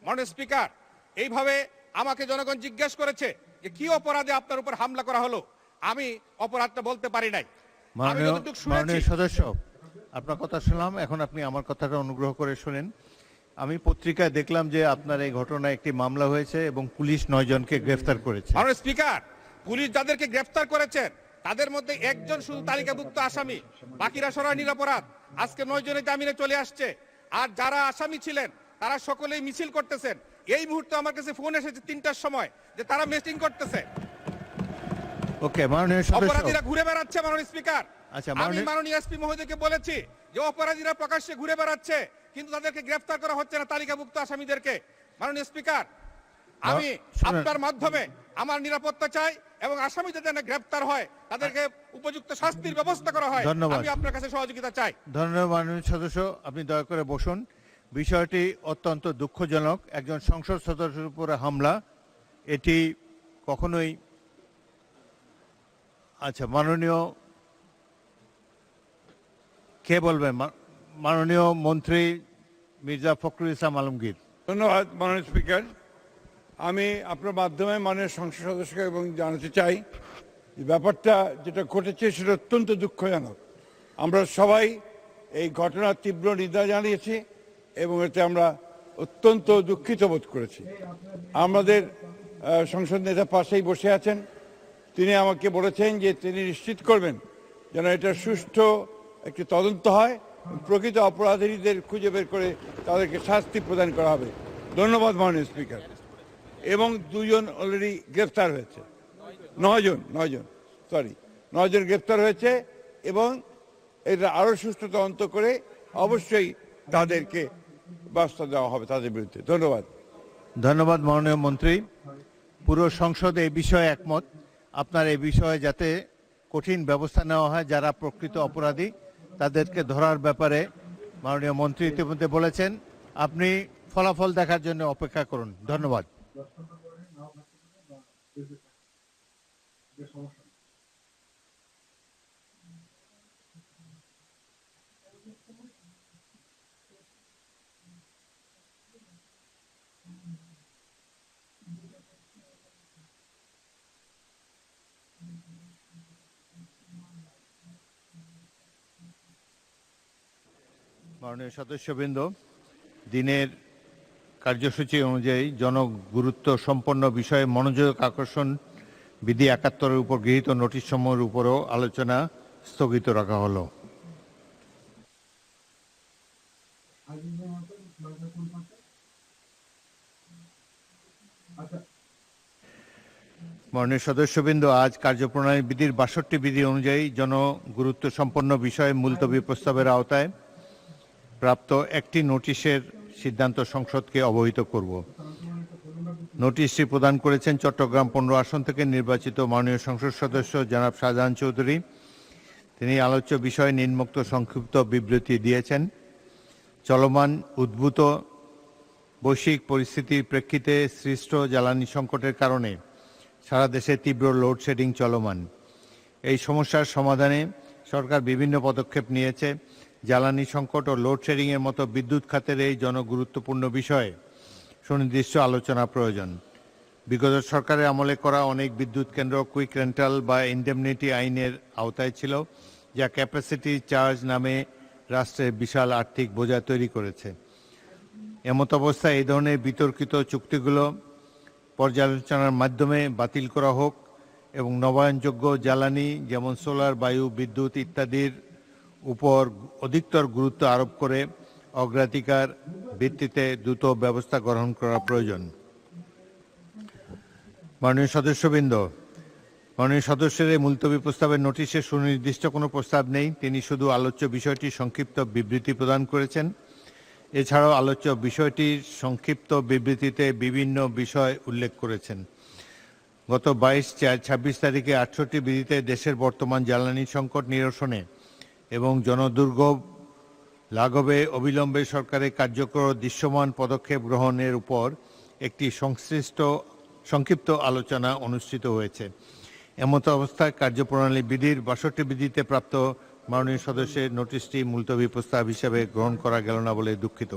মাননীয় স্পিকার, এইভাবে আমাকে জনগণ জিজ্ঞেস করেছে যে কি অপরাধে আপনার উপর হামলা করা হলো, আমি অপরাধটা বলতে পারি নাই। মাননীয় সদস্য, আপনার কথা শুনলাম, এখন আপনি আমার কথাটা অনুগ্রহ করে শুনেন। আমি পত্রিকায় দেখলাম যে আপনার এই ঘটনায় একটি মামলা হয়েছে এবং পুলিশ 9 জনকে গ্রেফতার করেছে। মাননীয় স্পিকার, পুলিশ যাদেরকে গ্রেফতার করেছেন তাদের মধ্যে একজন শুধু তালিকাভুক্ত আসামি, বাকিরা সরাই নিরপরাধ। আজকে 9 জনের জামিনে চলে আসছে। আর যারা আসামি ছিলেন তারা সকলেই মিছিল করতেছেন। এই মুহূর্তে আমার কাছে ফোন এসেছে 3টার সময় যে তারা মিটিং করতেছে। ওকে, মাননীয় সদস্য, অপরাধীরা ঘুরে বেড়াচ্ছে। মাননীয় স্পিকার, আচ্ছা, আমি মাননীয় এসপি মহোদয়কে বলেছি যে অপরাধীরা প্রকাশ্যে ঘুরে বেড়াচ্ছে, কিন্তু তাদেরকে গ্রেফতার করা হচ্ছে না, তালিকাভুক্ত আসামিদেরকে। মাননীয় স্পিকার, আমি আপনার মাধ্যমে আমার নিরাপত্তা চাই এবং আসামিদের যেন গ্রেফতার হয়, তাদেরকে উপযুক্ত শাস্তির ব্যবস্থা করা হয়। আমি আপনার কাছে সহযোগিতা চাই। ধন্যবাদ মাননীয় সদস্য, আপনি দয়া করে বসুন। বিষয়টি অত্যন্ত দুঃখজনক। একজন সংসদ সদস্যের উপরে হামলা, এটি কখনোই। আচ্ছা, মাননীয় কে বলবেন? মাননীয় মন্ত্রী মির্জা ফখরুল ইসলাম আলমগীর। ধন্যবাদ মাননীয় স্পিকার। আমি আপনার মাধ্যমে মাননীয় সংসদ সদস্যকে এবং জানাতে চাই ব্যাপারটা যেটা ঘটেছে সেটা অত্যন্ত দুঃখজনক। আমরা সবাই এই ঘটনার তীব্র নিন্দা জানিয়েছি এবং এতে আমরা অত্যন্ত দুঃখিত বোধ করেছি। আমাদের সংসদ নেতা পাশেই বসে আছেন, তিনি আমাকে বলেছেন যে তিনি নিশ্চিত করবেন যেন এটা সুষ্ঠু একটি তদন্ত হয়, প্রকৃত অপরাধীদের খুঁজে বের করে তাদেরকে শাস্তি প্রদান করা হবে। ধন্যবাদ মাননীয় স্পিকার। এবং 2 জন অলরেডি গ্রেফতার হয়েছে, 9 জন গ্রেফতার হয়েছে এবং এটা আরো সুষ্ঠু তদন্ত করে অবশ্যই তাদেরকে ব্যবস্থা দেওয়া হবে তাদের বিরুদ্ধে। ধন্যবাদ। ধন্যবাদ মাননীয় মন্ত্রী। পুরো সংসদ এই বিষয়ে একমত। আপনার এই বিষয়ে যাতে কঠিন ব্যবস্থা নেওয়া হয়, যারা প্রকৃত অপরাধী তাদেরকে ধরার ব্যাপারে মাননীয় মন্ত্রী ইতিমধ্যে বলেছেন। আপনি ফলাফল দেখার জন্য অপেক্ষা করুন। ধন্যবাদ। মাননীয় সদস্যবৃন্দ, দিনের কার্যসূচি অনুযায়ী জনগুরুত্ব সম্পন্ন বিষয়ে মনোযোগ আকর্ষণ বিধি 71-এর উপর গৃহীত নোটিশ সমূহের উপরও আলোচনা স্থগিত রাখা হলো। মাননীয় সদস্যবৃন্দ, আজ কার্যপ্রণালী বিধির 62 বিধি অনুযায়ী জনগুরুত্ব সম্পন্ন বিষয়ে মুলতবি প্রস্তাবের আওতায় প্রাপ্ত একটি নোটিশের সিদ্ধান্ত সংসদকে অবহিত করব। নোটিশটি প্রদান করেছেন চট্টগ্রাম 15 আসন থেকে নির্বাচিত মাননীয় সংসদ সদস্য জনাব শাহজাহান চৌধুরী। তিনি আলোচ্য বিষয়ে নিম্নোক্ত সংক্ষিপ্ত বিবৃতি দিয়েছেন। চলমান উদ্ভূত বৈশ্বিক পরিস্থিতির প্রেক্ষিতে সৃষ্ট জ্বালানি সংকটের কারণে সারা দেশে তীব্র লোডশেডিং চলমান। এই সমস্যার সমাধানে সরকার বিভিন্ন পদক্ষেপ নিয়েছে। জ্বালানি সংকট ও লোডশেডিংয়ের মতো বিদ্যুৎ খাতের এই জনগুরুত্বপূর্ণ বিষয়ে সুনির্দিষ্ট আলোচনা প্রয়োজন। বিগত সরকারের আমলে করা অনেক বিদ্যুৎ কেন্দ্র কুইক রেন্টাল বা ইন্ডেমনিটি আইনের আওতায় ছিল, যা ক্যাপাসিটি চার্জ নামে রাষ্ট্রের বিশাল আর্থিক বোঝা তৈরি করেছে। এমত অবস্থায় এই ধরনের বিতর্কিত চুক্তিগুলো পর্যালোচনার মাধ্যমে বাতিল করা হোক এবং নবায়নযোগ্য জ্বালানি যেমন সোলার, বায়ু, বিদ্যুৎ ইত্যাদির উপর অধিকতর গুরুত্ব আরোপ করে অগ্রাধিকার ভিত্তিতে দ্রুত ব্যবস্থা গ্রহণ করা প্রয়োজন। মাননীয় সদস্যবৃন্দ, মাননীয় সদস্যের এই মুলতবি প্রস্তাবের নোটিশে সুনির্দিষ্ট কোনো প্রস্তাব নেই। তিনি শুধু আলোচ্য বিষয়টি সংক্ষিপ্ত বিবৃতি প্রদান করেছেন। এছাড়াও আলোচ্য বিষয়টির সংক্ষিপ্ত বিবৃতিতে বিভিন্ন বিষয় উল্লেখ করেছেন। গত 22-26 তারিখে 68টি বিধিতে দেশের বর্তমান জ্বালানি সংকট নিরসনে এবং জনদুর্ভোগ লাঘবে অবিলম্বে সরকারের কার্যকর দৃশ্যমান পদক্ষেপ গ্রহণের উপর একটি সংক্ষিপ্ত আলোচনা অনুষ্ঠিত হয়েছে। এমত অবস্থায় কার্যপ্রণালী বিধির 62 বিধিতে প্রাপ্ত মাননীয় সদস্যের নোটিশটি মুলতবি প্রস্তাব হিসেবে গ্রহণ করা গেল না বলে দুঃখিত।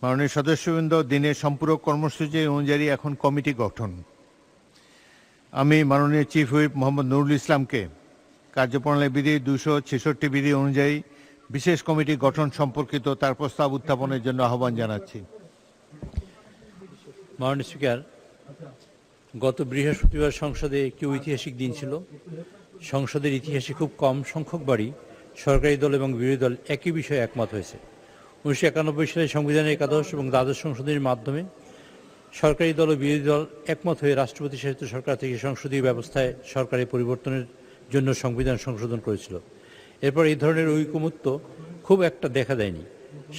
মাননীয় সদস্যবৃন্দ, দিনের সম্পূরক কর্মসূচি অনুযায়ী এখন কমিটি গঠন। আমি মাননীয় চিফ হুইপ মোহাম্মদ নুরুল ইসলামকে কার্যপ্রণালী বিধি 266 বিধি অনুযায়ী বিশেষ কমিটি গঠন সম্পর্কিত তার প্রস্তাব উত্থাপনের জন্য আহ্বান জানাচ্ছি। মাননীয় স্পিকার, গত বৃহস্পতিবার সংসদে একটি ঐতিহাসিক দিন ছিল। সংসদের ইতিহাসে খুব কম সংখ্যকবারই সরকারি দল এবং বিরোধী দল একই বিষয়ে একমত হয়েছে। 1991 সালে সংবিধানের একাদশ এবং দ্বাদশ সংশোধনীর মাধ্যমে সরকারি দল ও বিরোধী দল একমত হয়ে রাষ্ট্রপতি শাসিত সরকার থেকে সংসদীয় ব্যবস্থায় সরকারের পরিবর্তনের জন্য সংবিধান সংশোধন করেছিল। এরপর এই ধরনের ঐকমত্য খুব একটা দেখা দেয়নি।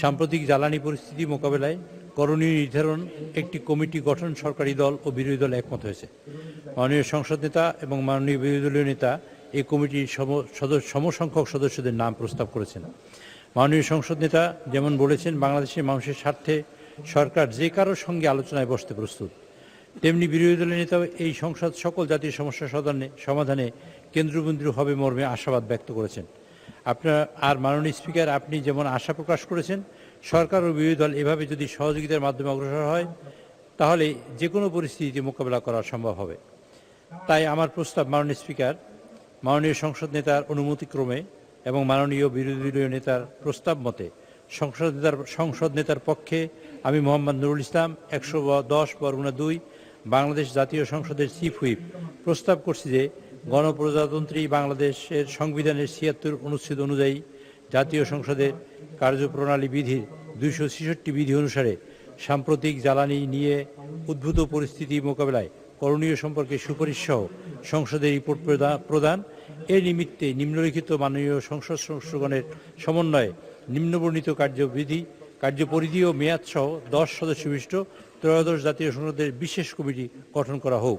সাম্প্রতিক জ্বালানি পরিস্থিতি মোকাবেলায় করণীয় নির্ধারণ একটি কমিটি গঠন সরকারি দল ও বিরোধী দল একমত হয়েছে। মাননীয় সংসদ নেতা এবং মাননীয় বিরোধী দলীয় নেতা এই কমিটির সমসংখ্যক সদস্যদের নাম প্রস্তাব করেছেন। মাননীয় সংসদ নেতা যেমন বলেছেন, বাংলাদেশের মানুষের স্বার্থে সরকার যে কারোর সঙ্গে আলোচনায় বসতে প্রস্তুত, তেমনি বিরোধী দলের নেতাও এই সংসদ সকল জাতীয় সমস্যা সমাধানে কেন্দ্রবিন্দু হবে মর্মে আশাবাদ ব্যক্ত করেছেন। মাননীয় স্পিকার, আপনি যেমন আশা প্রকাশ করেছেন, সরকার ও বিরোধী দল এভাবে যদি সহযোগিতার মাধ্যমে অগ্রসর হয় তাহলে যে কোনো পরিস্থিতিতে মোকাবেলা করা সম্ভব হবে। তাই আমার প্রস্তাব, মাননীয় স্পিকার, মাননীয় সংসদ নেতার অনুমতিক্রমে এবং মাননীয় বিরোধী দলীয় নেতার প্রস্তাব মতে সংসদ নেতার পক্ষে আমি মোহাম্মদ নুরুল ইসলাম 110/2 বাংলাদেশ জাতীয় সংসদের চিফ হুইপ প্রস্তাব করছি যে গণপ্রজাতন্ত্রী বাংলাদেশের সংবিধানের 76 অনুচ্ছেদ অনুযায়ী জাতীয় সংসদের কার্যপ্রণালী বিধির 266 বিধি অনুসারে সাম্প্রতিক জ্বালানি নিয়ে উদ্ভূত পরিস্থিতি মোকাবেলায় করণীয় সম্পর্কে সুপারিশ সহ সংসদের রিপোর্ট প্রদান এর নিমিত্তে নিম্নলিখিত মাননীয় সংসদ সদস্যগণের সমন্বয়ে নিম্নবর্ণিত কার্যপরিধি ও মেয়াদ সহ 10 সদস্য বিশিষ্ট ত্রয়োদশ জাতীয় সংসদের বিশেষ কমিটি গঠন করা হোক।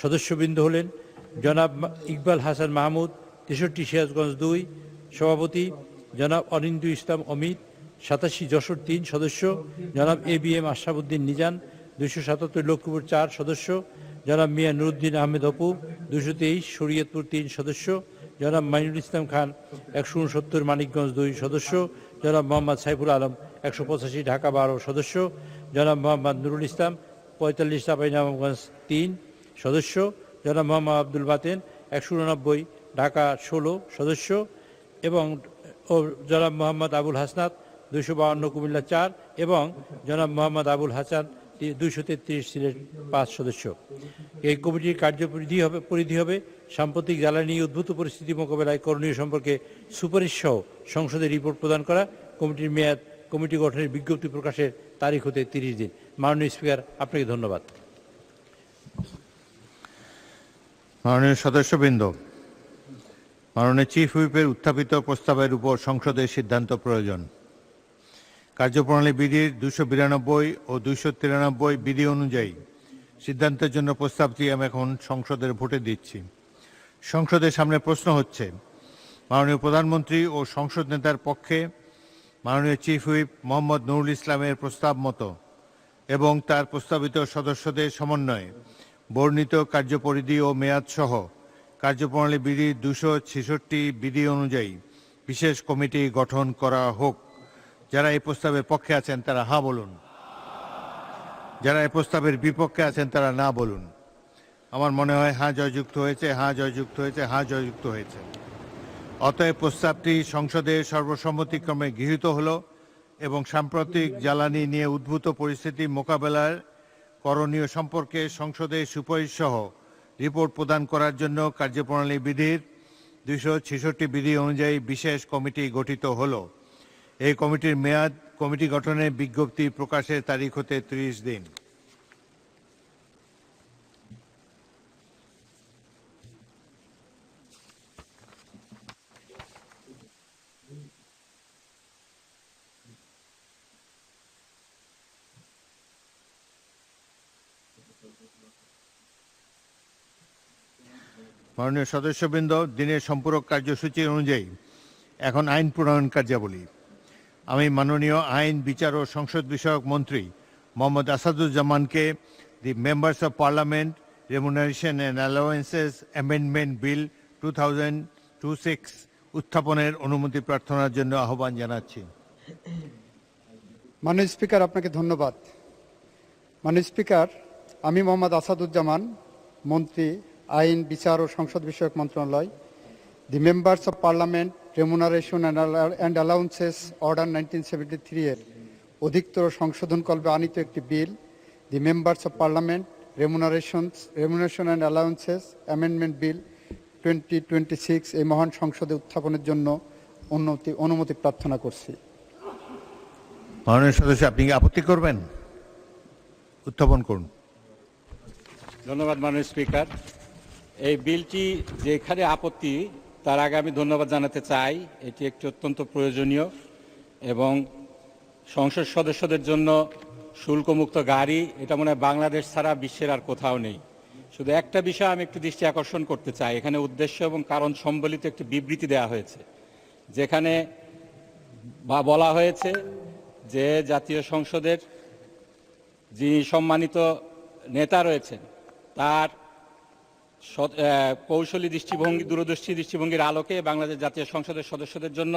সদস্যবৃন্দ হলেন জনাব ইকবাল হাসান মাহমুদ, 63 সিরাজগঞ্জ 2 সভাপতি, জনাব অনিন্দু ইসলাম অমিত, 87 যশোর 3 সদস্য, জনাব ABM আশরাফুদ্দিন নিজান, 277 লক্ষ্মীপুর 4 সদস্য, জনাব মিয়া নুরুদ্দিন আহমেদ অপু, 223 শরীয়তপুর 3 সদস্য, জনাব মাইনুল ইসলাম খান, 169 মানিকগঞ্জ 2 সদস্য, জনাব মোহাম্মদ সাইফুল আলম, 185 ঢাকা 12 সদস্য, জনাব মোহাম্মদ নুরুল ইসলাম, 45 চাঁপাইনবাবগঞ্জ 3 সদস্য, জনাব মোহাম্মদ আব্দুল বাতেন, 189 ঢাকা 16 সদস্য এবং জনাব মোহাম্মদ আবুল হাসনাত, 252 কুমিল্লা 4 এবং জনাব মোহাম্মদ আবুল হাসান, 233 সিলেট 5 সদস্য। এই কমিটির কার্যপরিধি হবে সাম্প্রতিক জ্বালানি উদ্ভূত পরিস্থিতি মোকাবেলায় করণীয় সম্পর্কে সুপারিশ সহ সংসদে রিপোর্ট প্রদান করা। কমিটির মেয়াদ কমিটি গঠনের বিজ্ঞপ্তি প্রকাশের তারিখ হতে 30 দিন। মাননীয় স্পিকার, আপনাকে ধন্যবাদ। মাননীয় সদস্যবৃন্দ, মাননীয় চিফ হুইপের উত্থাপিত প্রস্তাবের উপর সংসদের সিদ্ধান্ত প্রয়োজন। কার্যপ্রণালী বিধির 292 ও 293 বিধি অনুযায়ী সিদ্ধান্তের জন্য প্রস্তাবটি আমি এখন সংসদের ভোটে দিচ্ছি। সংসদের সামনে প্রশ্ন হচ্ছে, মাননীয় প্রধানমন্ত্রী ও সংসদ নেতার পক্ষে মাননীয় চিফ হুইপ মোহাম্মদ নুরুল ইসলামের প্রস্তাব মতো এবং তার প্রস্তাবিত সদস্যদের সমন্বয়ে বর্ণিত কার্যপরিধি ও মেয়াদ সহ কার্যপ্রণালী বিধির 266 বিধি অনুযায়ী বিশেষ কমিটি গঠন করা হোক। যারা এই প্রস্তাবের পক্ষে আছেন তারা হ্যাঁ বলুন, যারা এই প্রস্তাবের বিপক্ষে আছেন তারা না বলুন। আমার মনে হয় হ্যাঁ জয়যুক্ত হয়েছে, হ্যাঁ জয়যুক্ত হয়েছে, হ্যাঁ জয়যুক্ত হয়েছে। অতএব প্রস্তাবটি সংসদে সর্বসম্মতিক্রমে গৃহীত হলো এবং সাম্প্রতিক জ্বালানি নিয়ে উদ্ভূত পরিস্থিতি মোকাবেলার করণীয় সম্পর্কে সংসদে সুপারিশ সহ রিপোর্ট প্রদান করার জন্য কার্যপ্রণালী বিধির 266 বিধি অনুযায়ী বিশেষ কমিটি গঠিত হলো। এই কমিটির মেয়াদ কমিটি গঠনের বিজ্ঞপ্তি প্রকাশের তারিখ হতে 30 দিন। মাননীয় সদস্যবৃন্দ, দিনের সম্পূরক কার্যসূচি অনুযায়ী এখন আইন প্রণয়ন কার্যাবলী। আমি মাননীয় আইন, বিচার ও সংসদ বিষয়ক মন্ত্রী মোহাম্মদ আসাদুজ্জামানকে the members of parliament remuneration and allowances amendment bill 2026 উত্থাপনের অনুমতি প্রার্থনার জন্য আহ্বান জানাচ্ছি। মাননীয় স্পিকার, আপনাকে ধন্যবাদ। মাননীয় স্পিকার, আমি মোহাম্মদ আসাদুজ্জামান, মন্ত্রী, আইন, বিচার ও সংসদ বিষয়ক মন্ত্রণালয়, the members of parliament remuneration and allowances order 1973 এর অধিকতর সংশোধনকল্পে আনিত একটি বিল, the members of parliament remuneration and allowances amendment bill 2026 এই মহান সংসদে উত্থাপনের জন্য অনুমতি প্রার্থনা করছি। মাননীয় সদস্য, আপনি কি আপত্তি করবেন? উত্থাপন করুন। ধন্যবাদ মাননীয় স্পিকার। এই বিলটি যেখানে আপত্তি, তার আগে আমি ধন্যবাদ জানাতে চাই। এটি একটি অত্যন্ত প্রয়োজনীয় এবং সংসদ সদস্যদের জন্য শুল্কমুক্ত গাড়ি, এটা মনে হয় বাংলাদেশ ছাড়া বিশ্বের আর কোথাও নেই। শুধু একটা বিষয় আমি একটু দৃষ্টি আকর্ষণ করতে চাই। এখানে উদ্দেশ্য এবং কারণ সম্বলিত একটি বিবৃতি দেওয়া হয়েছে, যেখানে বলা হয়েছে যে জাতীয় সংসদের যিনি সম্মানিত নেতা রয়েছেন তার কৌশলী দৃষ্টিভঙ্গি, দূরদর্শী দৃষ্টিভঙ্গির আলোকে বাংলাদেশ জাতীয় সংসদের সদস্যদের জন্য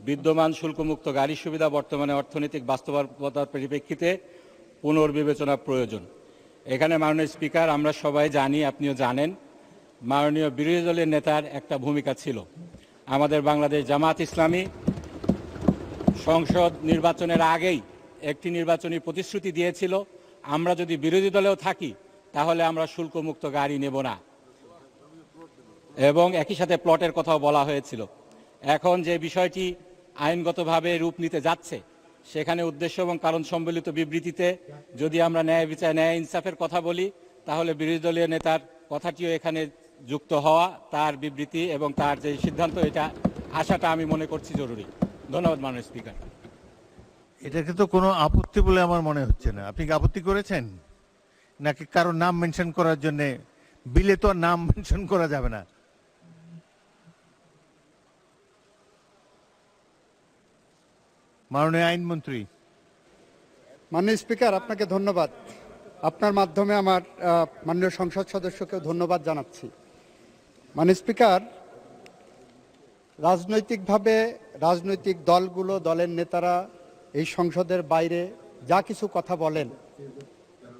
বিদ্যমান শুল্কমুক্ত গাড়ি সুবিধা বর্তমানে অর্থনৈতিক বাস্তবতার পরিপ্রেক্ষিতে পুনর্বিবেচনা প্রয়োজন। এখানে মাননীয় স্পিকার, আমরা সবাই জানি, আপনিও জানেন, মাননীয় বিরোধী দলের নেতার একটা ভূমিকা ছিল। আমাদের বাংলাদেশ জামাত ইসলামী সংসদ নির্বাচনের আগেই একটি নির্বাচনী প্রতিশ্রুতি দিয়েছিল, আমরা যদি বিরোধী দলেও থাকি তাহলে আমরা শুল্কমুক্ত গাড়ি নেব না, এবং একই সাথে প্লটের কথাও বলা হয়েছিল। এখন যে বিষয়টি আইনগতভাবে রূপ নিতে যাচ্ছে, সেখানে উদ্দেশ্য এবং কারণ সম্বলিত বিবৃতিতে যদি আমরা ন্যায় বিচার, ন্যায় ইনসাফের কথা বলি, তাহলে বিরোধী দলীয় নেতার কথাটিও এখানে যুক্ত হওয়া, তার বিবৃতি এবং তার যে সিদ্ধান্ত, এটা আসাটা আমি মনে করছি জরুরি। ধন্যবাদ মাননীয় স্পিকার। এটাকে তো কোনো আপত্তি বলে আমার মনে হচ্ছে না। আপনি কি আপত্তি করেছেন নাকি কারো নাম মেনশন করার জন্য? বিলে তো আর নাম মেনশন করা যাবে না। মাননীয় আইনমন্ত্রী। মাননীয় স্পিকার, আপনাকে ধন্যবাদ। আপনার মাধ্যমে আমার মাননীয় সংসদ সদস্যকেও ধন্যবাদ জানাচ্ছি। মাননীয় স্পিকার, রাজনৈতিকভাবে রাজনৈতিক দলগুলো, দলের নেতারা এই সংসদের বাইরে যা কিছু কথা বলেন,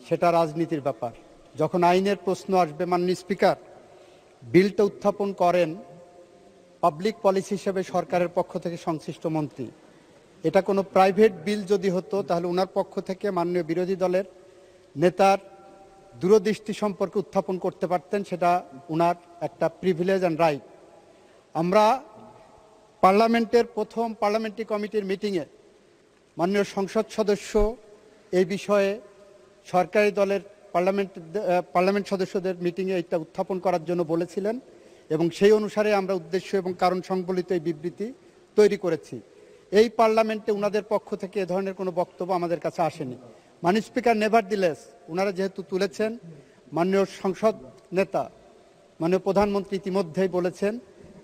সেটা রাজনীতির ব্যাপার। যখন আইনের প্রশ্ন আসবে, মাননীয় স্পিকার, বিলটা উত্থাপন করেন পাবলিক পলিসি হিসেবে সরকারের পক্ষ থেকে সংশ্লিষ্ট মন্ত্রী। এটা কোনো প্রাইভেট বিল যদি হতো, তাহলে ওনার পক্ষ থেকে মাননীয় বিরোধী দলের নেতার দূরদৃষ্টি সম্পর্কে উত্থাপন করতে পারতেন। সেটা ওনার একটা প্রিভিলেজ অ্যান্ড রাইট। আমরা পার্লামেন্টের প্রথম পার্লামেন্টারি কমিটির মিটিংয়ে মাননীয় সংসদ সদস্য এই বিষয়ে সরকারি দলের পার্লামেন্ট সদস্যদের মিটিংয়ে এটা উত্থাপন করার জন্য বলেছিলেন, এবং সেই অনুসারে আমরা উদ্দেশ্য এবং কারণ সংবলিত এই বিবৃতি তৈরি করেছি। এই পার্লামেন্টে ওনাদের পক্ষ থেকে এ ধরনের কোনো বক্তব্য আমাদের কাছে আসেনি। মাননীয় স্পিকার, নেভারদিলেস ওনারা যেহেতু তুলেছেন, মাননীয় সংসদ নেতা, মাননীয় প্রধানমন্ত্রী ইতিমধ্যেই বলেছেন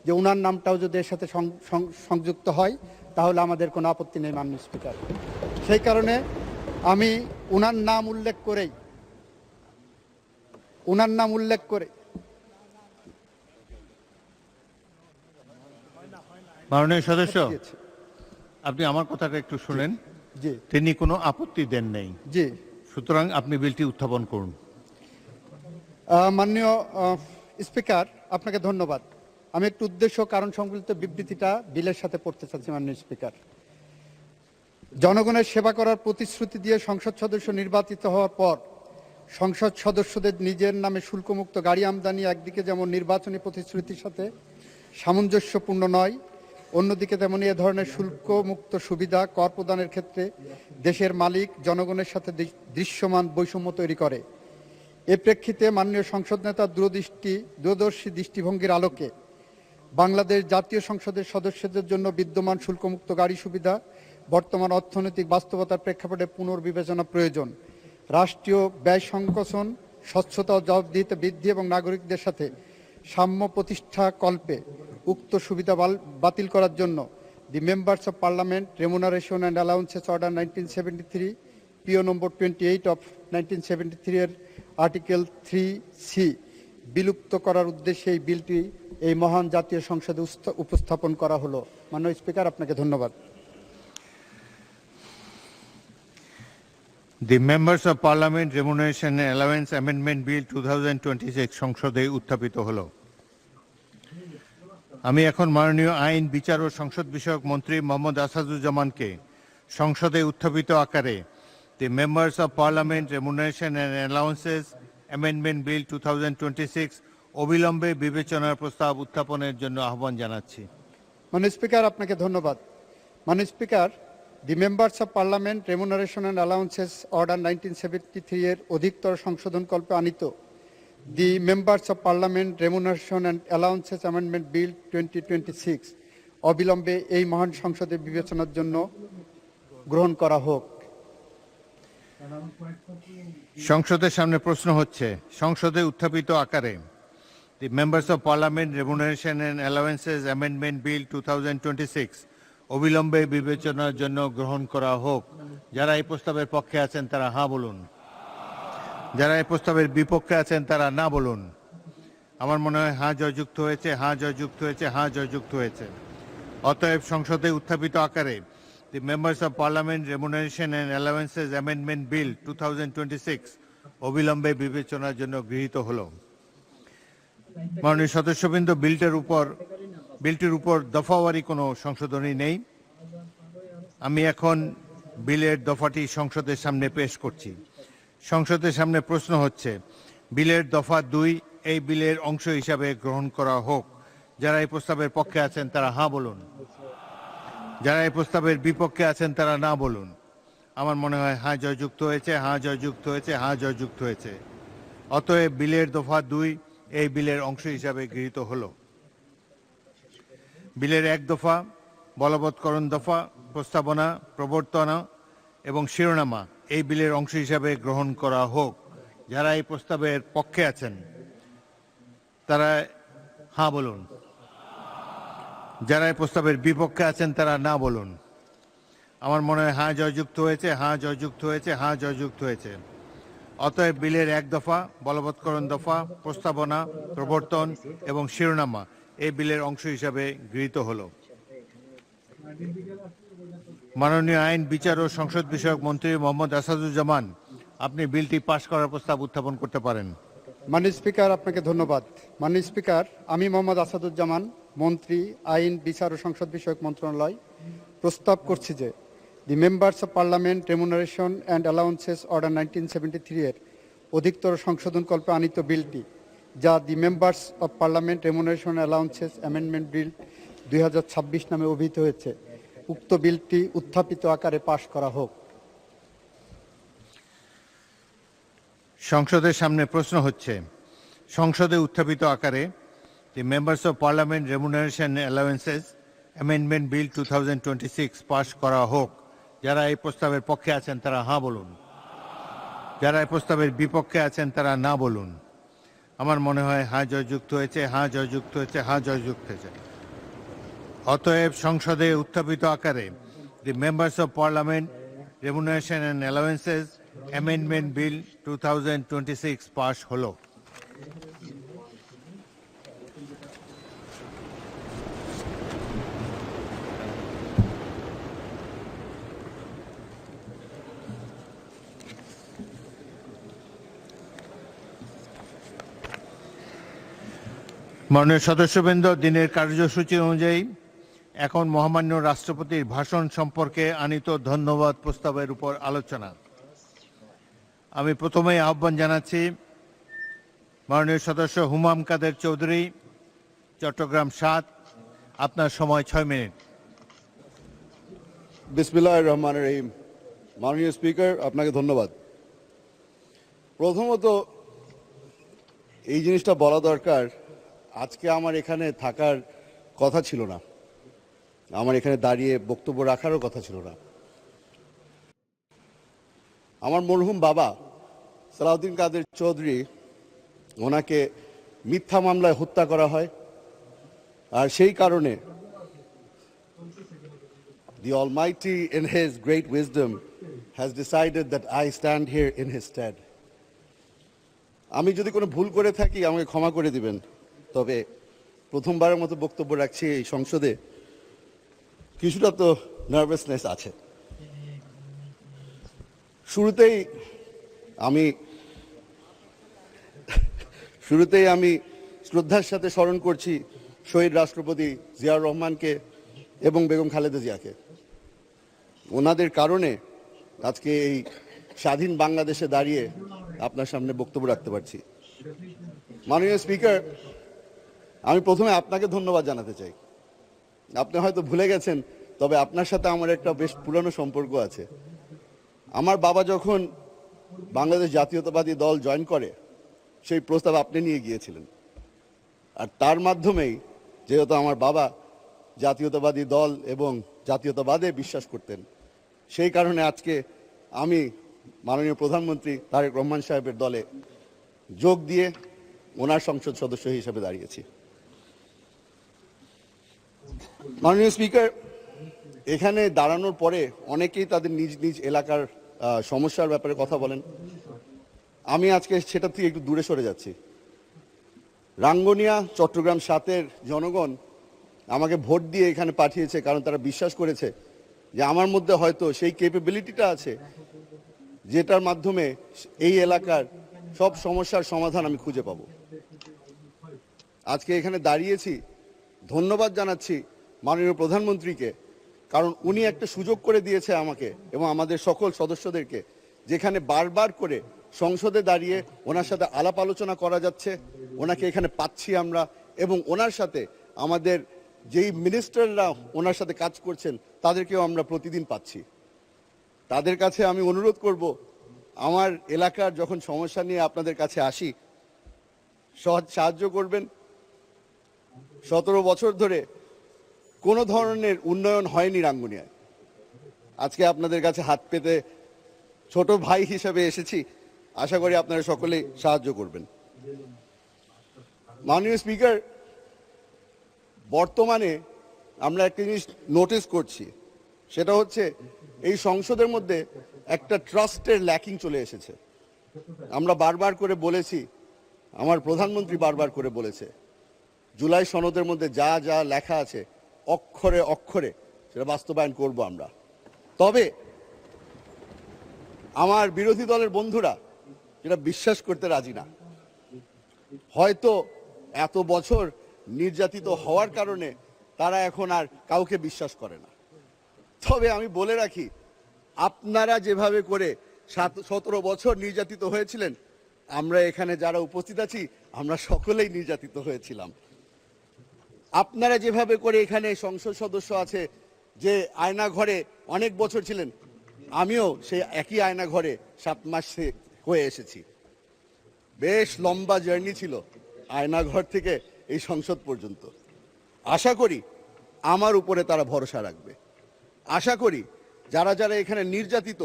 যে ওনার নামটাও যদি এর সাথে সংযুক্ত হয় তাহলে আমাদের কোনো আপত্তি নেই মাননীয় স্পিকার। সেই কারণে আমি ওনার নাম উল্লেখ করে মাননীয় সদস্য, আপনি আমার কথাটা একটু শুনেন। জি, তিনি কোনো আপত্তি দেন নাই, জি। সুতরাং আপনি বিলটি উত্থাপন করুন। মাননীয় স্পিকার, আপনাকে ধন্যবাদ। আমি একটু উদ্দেশ্য কারণ সংবলিত বিবৃতিটা বিলের সাথে পড়তে চাচ্ছি। মাননীয় স্পিকার, জনগণের সেবা করার প্রতিশ্রুতি দিয়ে সংসদ সদস্য নির্বাচিত হওয়ার পর সংসদ সদস্যদের নিজের নামে শুল্কমুক্ত গাড়ি আমদানি একদিকে যেমন নির্বাচনী প্রতিশ্রুতির সাথে সামঞ্জস্যপূর্ণ নয়, অন্যদিকে তেমনি এ ধরনের শুল্কমুক্ত সুবিধা কর প্রদানের ক্ষেত্রে দেশের মালিক জনগণের সাথে দৃশ্যমান বৈষম্য তৈরি করে। এ প্রেক্ষিতে মাননীয় সংসদ নেতা দূরদর্শী দৃষ্টিভঙ্গির আলোকে বাংলাদেশ জাতীয় সংসদের সদস্যদের জন্য বিদ্যমান শুল্কমুক্ত গাড়ি সুবিধা বর্তমান অর্থনৈতিক বাস্তবতার প্রেক্ষাপটে পুনর্বিবেচনা প্রয়োজন। রাষ্ট্রীয় ব্যয় সংকোচন, স্বচ্ছতা ও জবাবদিহিতা বৃদ্ধি এবং নাগরিকদের সাথে সাম্য প্রতিষ্ঠা কল্পে উক্ত সুবিধা বাতিল করার জন্য the members of parliament remuneration and allowances order 1973 PO number 28 of 1973 এর আর্টিকেল 3C বিলুপ্ত করার উদ্দেশ্যে এই বিলটি এই মহান জাতীয় সংসদে উপস্থাপন করা হলো। মাননীয় স্পিকার, আপনাকে ধন্যবাদ। The Members of Parliament Remuneration and Allowance Amendment Bill 2026 সংসদে উত্থাপিত হলো। আমি এখন মাননীয় আইন, বিচার ও সংসদ বিষয়ক মন্ত্রী মোহাম্মদ আসাদুজ্জামানকে সংসদে উত্থাপিত আকারে The Members of Parliament Remuneration and Allowances Amendment Bill 2026 অবিলম্বে বিবেচনার প্রস্তাব উত্থাপনের জন্য আহ্বান জানাচ্ছি। মাননীয় স্পিকার, আপনাকে ধন্যবাদ। মাননীয় speaker, the members of parliament remuneration and allowances order 1973 এর অধিকতর সংশোধনকল্পে আনিত the members of parliament remuneration and allowances amendment bill 2026 অবিলম্বে এই মহান সংসদে বিবেচনার জন্য গ্রহণ করা হোক। সংসদের সামনে প্রশ্ন হচ্ছে, সংসদে উত্থাপিত আকারে দি members of parliament remuneration and allowances amendment bill 2026 অবিলম্বে বিবেচনার জন্য গ্রহণ করা হোক। যারা এই প্রস্তাবের পক্ষে আছেন তারা হ্যাঁ বলুন, যারা এই প্রস্তাবের বিপক্ষে আছেন তারা না বলুন। আমার মনে হয় হ্যাঁ জয়যুক্ত হয়েছে, হ্যাঁ জয়যুক্ত হয়েছে, হ্যাঁ জয়যুক্ত হয়েছে। অতএব সংসদে উত্থাপিত আকারে দি members of parliament remuneration and allowances amendment bill 2026 অবিলম্বে বিবেচনার জন্য গৃহীত হলো। মাননীয় সদস্যবৃন্দ, বিলটির উপর দফাওয়ারি কোনো সংশোধনী নেই। আমি এখন বিলের দফাটি সংসদের সামনে পেশ করছি। সংসদের সামনে প্রশ্ন হচ্ছে, বিলের দফা 2 এই বিলের অংশ হিসাবে গ্রহণ করা হোক। যারা এই প্রস্তাবের পক্ষে আছেন তারা হ্যাঁ বলুন, যারা এই প্রস্তাবের বিপক্ষে আছেন তারা না বলুন। আমার মনে হয় হ্যাঁ জয়যুক্ত হয়েছে, হ্যাঁ জয়যুক্ত হয়েছে, হ্যাঁ জয়যুক্ত হয়েছে। অতএব বিলের দফা 2 এই বিলের অংশ হিসাবে গৃহীত হলো। বিলের 1 দফা, বলবৎকরণ দফা, প্রস্তাবনা, প্রবর্তনা এবং শিরোনামা এই বিলের অংশ হিসাবে গ্রহণ করা হোক। যারা এই প্রস্তাবের পক্ষে আছেন তারা হ্যাঁ বলুন, যারা এই প্রস্তাবের বিপক্ষে আছেন তারা না বলুন। আমার মনে হয় হ্যাঁ জয়যুক্ত হয়েছে, হ্যাঁ জয়যুক্ত হয়েছে, হ্যাঁ জয়যুক্ত হয়েছে। অতএব বিলের 1 দফা, বলবৎকরণ দফা, প্রস্তাবনা, প্রবর্তন এবং শিরোনামা এই বিলের অংশ হিসাবে গৃহীত হলো। মাননীয় আইন, বিচার ও সংসদ বিষয়ক মন্ত্রী মোহাম্মদ আসাদুজ্জামান, আপনি বিলটি পাশ করার প্রস্তাব উত্থাপন করতে পারেন। মাননীয় স্পিকার, আপনাকে ধন্যবাদ। মাননীয় স্পিকার, আমি মোহাম্মদ আসাদুজ্জামান, মন্ত্রী, আইন, বিচার ও সংসদ বিষয়ক মন্ত্রণালয়, প্রস্তাব করছি যে দি members of parliament remuneration and allowances order 1973 এর অধিকতর সংশোধনকল্পে আনিত বিলটি, যা দি members of parliament remuneration allowances amendment bill 2026 নামে অভিহিত হয়েছে, উক্ত বিলটি উত্থাপিত আকারে পাশ করা হোক। সংসদের সামনে প্রশ্ন হচ্ছে, সংসদে উত্থাপিত আকারে দি members of parliament remuneration allowances amendment bill 2026 পাশ করা হোক। যারা এই প্রস্তাবের পক্ষে আছেন তারা হ্যাঁ বলুন, যারা এই প্রস্তাবের বিপক্ষে আছেন তারা না বলুন। আমার মনে হয় হ্যাঁ জয়যুক্ত হয়েছে, হ্যাঁ জয়যুক্ত হয়েছে, হ্যাঁ জয়যুক্ত হয়েছে। অতএব সংসদে উত্থাপিত আকারে দি members of parliament remuneration and allowances amendment bill 2026 পাশ হলো। মাননীয় সদস্যবৃন্দ, দিনের কার্যসূচি অনুযায়ী এখন মহামান্য রাষ্ট্রপতির ভাষণ সম্পর্কে আনিত ধন্যবাদ প্রস্তাবের উপর আলোচনা। আমি প্রথমেই আহ্বান জানাচ্ছি মাননীয় সদস্য হুমাম কাদের চৌধুরী, চট্টগ্রাম 7, আপনার সময় 6 মিনিট। বিসমিল্লাহির রহমানির রহিম। মাননীয় স্পিকার, আপনাকে ধন্যবাদ। প্রথমত এই জিনিসটা বলা দরকার, আজকে আমার এখানে থাকার কথা ছিল না, আমার এখানে দাঁড়িয়ে বক্তব্য রাখারও কথা ছিল না। আমার মরহুম বাবা সালাউদ্দিন কাদের চৌধুরী, ওনাকে মিথ্যা মামলায় হত্যা করা হয়, আর সেই কারণে the Almighty in His great wisdom has decided that I stand here in His stead. আমি যদি কোনো ভুল করে থাকি আমাকে ক্ষমা করে দিবেন, তবে প্রথমবারের মতো বক্তব্য রাখছি এই সংসদে, কিছুটা তো নার্ভাসনেস আছে। শুরুতেই আমি শ্রদ্ধার সাথে স্মরণ করছি শহীদ রাষ্ট্রপতি জিয়াউর রহমানকে এবং বেগম খালেদা জিয়াকে। ওনাদের কারণে আজকে এই স্বাধীন বাংলাদেশে দাঁড়িয়ে আপনার সামনে বক্তব্য রাখতে পারছি। মাননীয় স্পিকার, আমি প্রথমে আপনাকে ধন্যবাদ জানাতে চাই। আপনি হয়তো ভুলে গেছেন, তবে আপনার সাথে আমার একটা বেশ পুরানো সম্পর্ক আছে। আমার বাবা যখন বাংলাদেশ জাতীয়তাবাদী দল জয়েন করে, সেই প্রস্তাব আপনি নিয়ে গিয়েছিলেন। আর তার মাধ্যমেই, যেহেতু আমার বাবা জাতীয়তাবাদী দল এবং জাতীয়তাবাদে বিশ্বাস করতেন, সেই কারণে আজকে আমি মাননীয় প্রধানমন্ত্রী তারেক রহমান সাহেবের দলে যোগ দিয়ে ওনার সংসদ সদস্য হিসেবে দাঁড়িয়েছি। মাননীয় স্পিকার, এখানে দাঁড়ানোর পরে অনেকেই তাদের নিজ নিজ এলাকার সমস্যার ব্যাপারে কথা বলেন। আমি আজকে সেটা থেকে একটু দূরে সরে যাচ্ছি। রাঙ্গুনিয়া চট্টগ্রাম 7-এর জনগণ আমাকে ভোট দিয়ে এখানে পাঠিয়েছে, কারণ তারা বিশ্বাস করেছে যে আমার মধ্যে হয়তো সেই ক্যাপাবিলিটিটা আছে, যেটার মাধ্যমে এই এলাকার সব সমস্যার সমাধান আমি খুঁজে পাবো। আজকে এখানে দাঁড়িয়েছি, ধন্যবাদ জানাচ্ছি মাননীয় প্রধানমন্ত্রীকে, কারণ উনি একটা সুযোগ করে দিয়েছে আমাকে এবং আমাদের সকল সদস্যদেরকে, যেখানে বারবার করে সংসদে দাঁড়িয়ে ওনার সাথে আলাপ আলোচনা করা যাচ্ছে। ওনাকে এখানে পাচ্ছি আমরা, এবং ওনার সাথে আমাদের যেই মিনিস্টাররা ওনার সাথে কাজ করছেন তাদেরকেও আমরা প্রতিদিন পাচ্ছি। তাদের কাছে আমি অনুরোধ করব, আমার এলাকার যখন সমস্যা নিয়ে আপনাদের কাছে আসি, সাহায্য করবেন। 17 বছর ধরে কোনো ধরনের উন্নয়ন হয়নি রাঙ্গুনিয়ায়। আজকে আপনাদের কাছে হাত পেতে ছোট ভাই হিসেবে এসেছি, আশা করি আপনারা সকলেই সাহায্য করবেন। মাননীয় স্পিকার, বর্তমানে আমরা একটা জিনিস নোটিস করছি, সেটা হচ্ছে এই সংসদের মধ্যে একটা ট্রাস্টের ল্যাকিং চলে এসেছে। আমরা বারবার করে বলেছি, আমার প্রধানমন্ত্রী বারবার করে বলেছে, জুলাই সনদের মধ্যে যা যা লেখা আছে অক্ষরে অক্ষরে সেটা বাস্তবায়ন করব আমরা। তবে আমার বিরোধী দলের বন্ধুরা যেটা বিশ্বাস করতে রাজি না, হয়তো এত বছর নির্যাতিত হওয়ার কারণে তারা এখন আর কাউকে বিশ্বাস করে না। তবে আমি বলে রাখি, আপনারা যেভাবে করে 17 বছর নির্যাতিত হয়েছিলেন, আমরা এখানে যারা উপস্থিত আছি আমরা সকলেই নির্যাতিত হয়েছিলাম। আপনারা যেভাবে করে এখানে সংসদ সদস্য আছে যে আয়না ঘরে অনেক বছর ছিলেন, আমিও সেই একই আয়না ঘরে 7 মাস হয়ে এসেছি। বেশ লম্বা জার্নি ছিল আয়না ঘর থেকে এই সংসদ পর্যন্ত। আশা করি আমার উপরে তারা ভরসা রাখবে। আশা করি যারা যারা এখানে নির্যাতিত,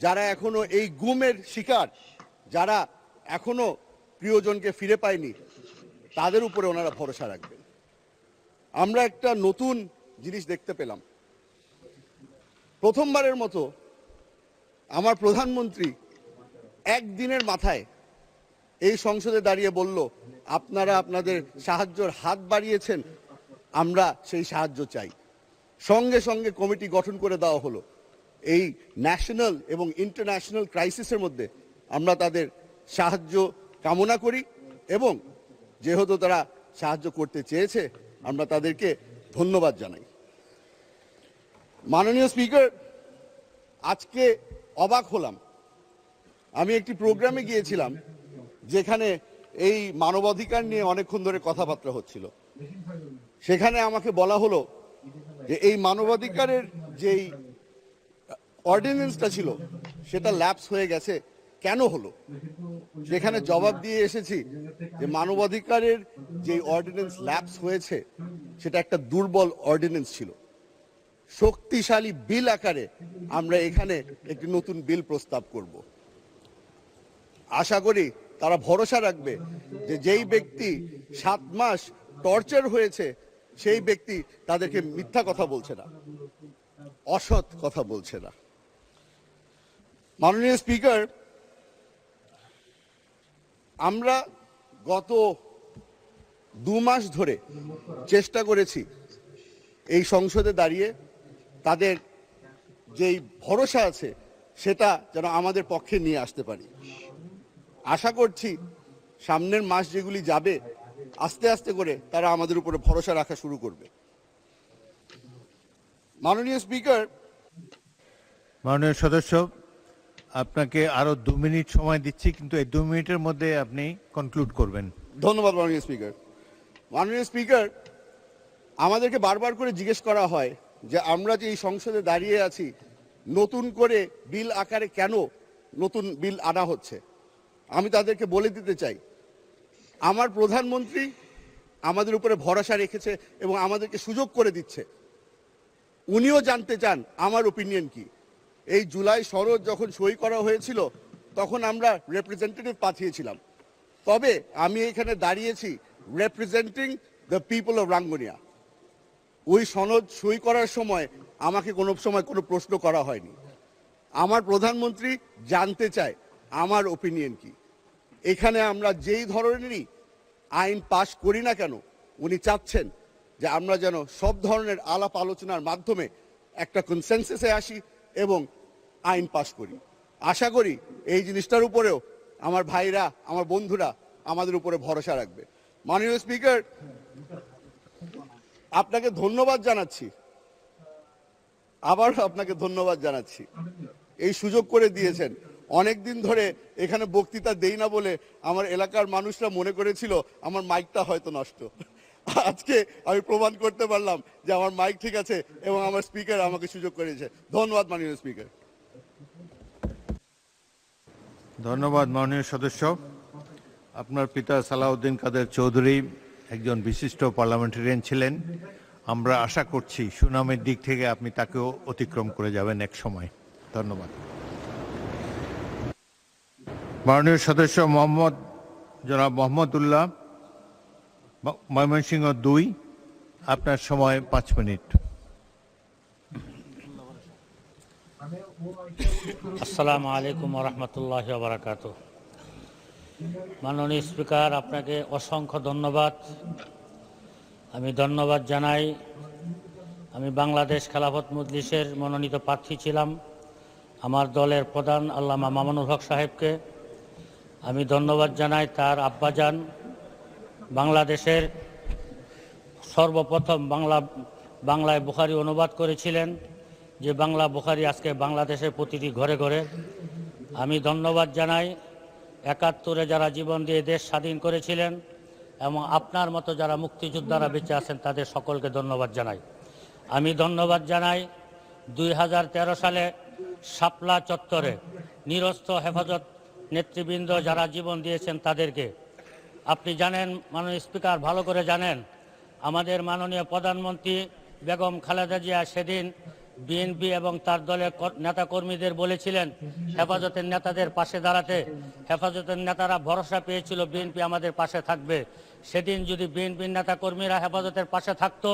যারা এখনো এই গুমের শিকার, যারা এখনো প্রিয়জনকে ফিরে পায়নি, তাদের উপরে ওনারা ভরসা রাখবেন। আমরা একটা নতুন জিনিস দেখতে পেলাম। প্রথমবারের মতো আমার প্রধানমন্ত্রী একদিনের মাথায় এই সংসদে দাঁড়িয়ে বলল, আপনারা আপনাদের সাহায্যের হাত বাড়িয়েছেন, আমরা সেই সাহায্য চাই। সঙ্গে সঙ্গে কমিটি গঠন করে দেওয়া হলো। এই ন্যাশনাল এবং ইন্টারন্যাশনাল ক্রাইসিসের মধ্যে আমরা তাদের সাহায্য কামনা করি, এবং যেহেতু তারা সাহায্য করতে চেয়েছে আমরা তাদেরকে ধন্যবাদ জানাই। মাননীয় স্পিকার, আজকে অবাক হলাম। আমি একটি প্রোগ্রামে গিয়েছিলাম যেখানে এই মানবাধিকার নিয়ে অনেকক্ষণ ধরে কথাবার্তা হচ্ছিল। সেখানে আমাকে বলা হলো যে এই মানবাধিকারের যেই অর্ডিন্যান্সটা ছিল সেটা ল্যাপস হয়ে গেছে, কেন হলো? সেখানে জবাব দিয়ে এসেছি যে মানবাধিকারের যে অর্ডিন্যান্স ল্যাপস হয়েছে সেটা একটা দুর্বল অর্ডিন্যান্স ছিল। শক্তিশালী বিল আকারে আমরা এখানে একটি নতুন বিল প্রস্তাব করব। আশা করি তারা ভরসা রাখবে যে যেই ব্যক্তি 7 মাস টর্চার হয়েছে সেই ব্যক্তি তাদেরকে মিথ্যা কথা বলছে না, অসৎ কথা বলছে না। মাননীয় স্পিকার, আমরা গত 2 মাস ধরে চেষ্টা করেছি এই সংসদে দাঁড়িয়ে তাদের যেই ভরসা আছে সেটা যেন আমাদের পক্ষে নিয়ে আসতে পারি। আশা করছি সামনের মাস যেগুলি যাবে আস্তে আস্তে করে তারা আমাদের উপরে ভরসা রাখা শুরু করবে। মাননীয় স্পিকার, মাননীয় সদস্য, আপনাকে আরো 2 মিনিট সময় দিচ্ছি, কিন্তু এই 2 মিনিটের মধ্যে আপনি কনক্লুড করবেন। ধন্যবাদ মাননীয় স্পিকার। মাননীয় স্পিকার, আমাদেরকে বারবার করে জিজ্ঞেস করা হয় যে আমরা যে এই সংসদে দাঁড়িয়ে আছি নতুন করে বিল আকারে কেন নতুন বিল আনা হচ্ছে। আমি তাদেরকে বলে দিতে চাই, আমার প্রধানমন্ত্রী আমাদের উপরে ভরসা রেখেছে এবং আমাদেরকে সুযোগ করে দিচ্ছে। উনিও জানতে চান আমার ওপিনিয়ন কি। এই জুলাই সনদ যখন সই করা হয়েছিল তখন আমরা রিপ্রেজেন্টেটিভ পাঠিয়েছিলাম, তবে আমি এখানে দাঁড়িয়েছি representing the people of Rangunia. ওই সনদ সই করার সময় আমাকে কোনো সময় কোনো প্রশ্ন করা হয়নি। আমার প্রধানমন্ত্রী জানতে চায় আমার ওপিনিয়ন কি। এখানে আমরা যেই ধরনেরই আইন পাশ করি না কেন, উনি চাচ্ছেন যে আমরা যেন সব ধরনের আলাপ আলোচনার মাধ্যমে একটা কনসেনসাসে আসি এবং আইন পাশ করি। আশা করি এই জিনিসটার উপরেও আমার ভাইরা, আমার বন্ধুরা আমাদের উপরে ভরসা রাখবে। মাননীয় স্পিকার, আপনাকে ধন্যবাদ জানাচ্ছি, আবার আপনাকে ধন্যবাদ জানাচ্ছি, এই সুযোগ করে দিয়েছেন। অনেক দিন ধরে এখানে বক্তৃতা দেই না বলে আমার এলাকার মানুষরা মনে করেছিল আমার মাইকটা হয়তো নষ্ট। আজকে আমি প্রমাণ করতে পারলাম যে আমার মাইক ঠিক আছে এবং আমার স্পিকার আমাকে সুযোগ করেছে। ধন্যবাদ মাননীয় স্পিকার। ধন্যবাদ মাননীয় সদস্য। আপনার পিতা সালাউদ্দিন কাদের চৌধুরী একজন বিশিষ্ট পার্লামেন্টারিয়ান ছিলেন। আমরা আশা করছি সুনামের দিক থেকে আপনি তাকেও অতিক্রম করে যাবেন এক সময়। ধন্যবাদ। মাননীয় সদস্য জনাব মোহাম্মদুল্লাহ, ময়মনসিংহ 2, আপনার সময় 5 মিনিট। আসসালামু আলাইকুম ওয়া রাহমাতুল্লাহি ওয়া বারাকাতুহু। মাননীয় স্পিকার, আপনাকে অসংখ্য ধন্যবাদ। আমি ধন্যবাদ জানাই, আমি বাংলাদেশ খেলাফত মজলিসের মনোনীত প্রার্থী ছিলাম, আমার দলের প্রধান আল্লামা মামুনুল হক সাহেবকে। আমি ধন্যবাদ জানাই তার আব্বাজান বাংলাদেশের সর্বপ্রথম বাংলায় বুখারী অনুবাদ করেছিলেন, যে বাংলা বুখারী আজকে বাংলাদেশের প্রতিটি ঘরে ঘরে। আমি ধন্যবাদ জানাই 71-এ যারা জীবন দিয়ে দেশ স্বাধীন করেছিলেন এবং আপনার মতো যারা মুক্তিযোদ্ধারা বেঁচে আছেন তাদের সকলকে ধন্যবাদ জানাই। আমি ধন্যবাদ জানাই 2013 সালে শাপলা চত্বরে নিরস্ত্র হেফাজত নেতৃবৃন্দ যারা জীবন দিয়েছেন তাদেরকে। আপনি জানেন মাননীয় স্পিকার, ভালো করে জানেন, আমাদের মাননীয় প্রধানমন্ত্রী বেগম খালেদা জিয়া সেদিন বিএনপি এবং তার দলের নেতাকর্মীদের বলেছিলেন হেফাজতের নেতাদের পাশে দাঁড়াতে। হেফাজতের নেতারা ভরসা পেয়েছিল বিএনপি আমাদের পাশে থাকবে। সেদিন যদি বিএনপির নেতাকর্মীরা হেফাজতের পাশে থাকতো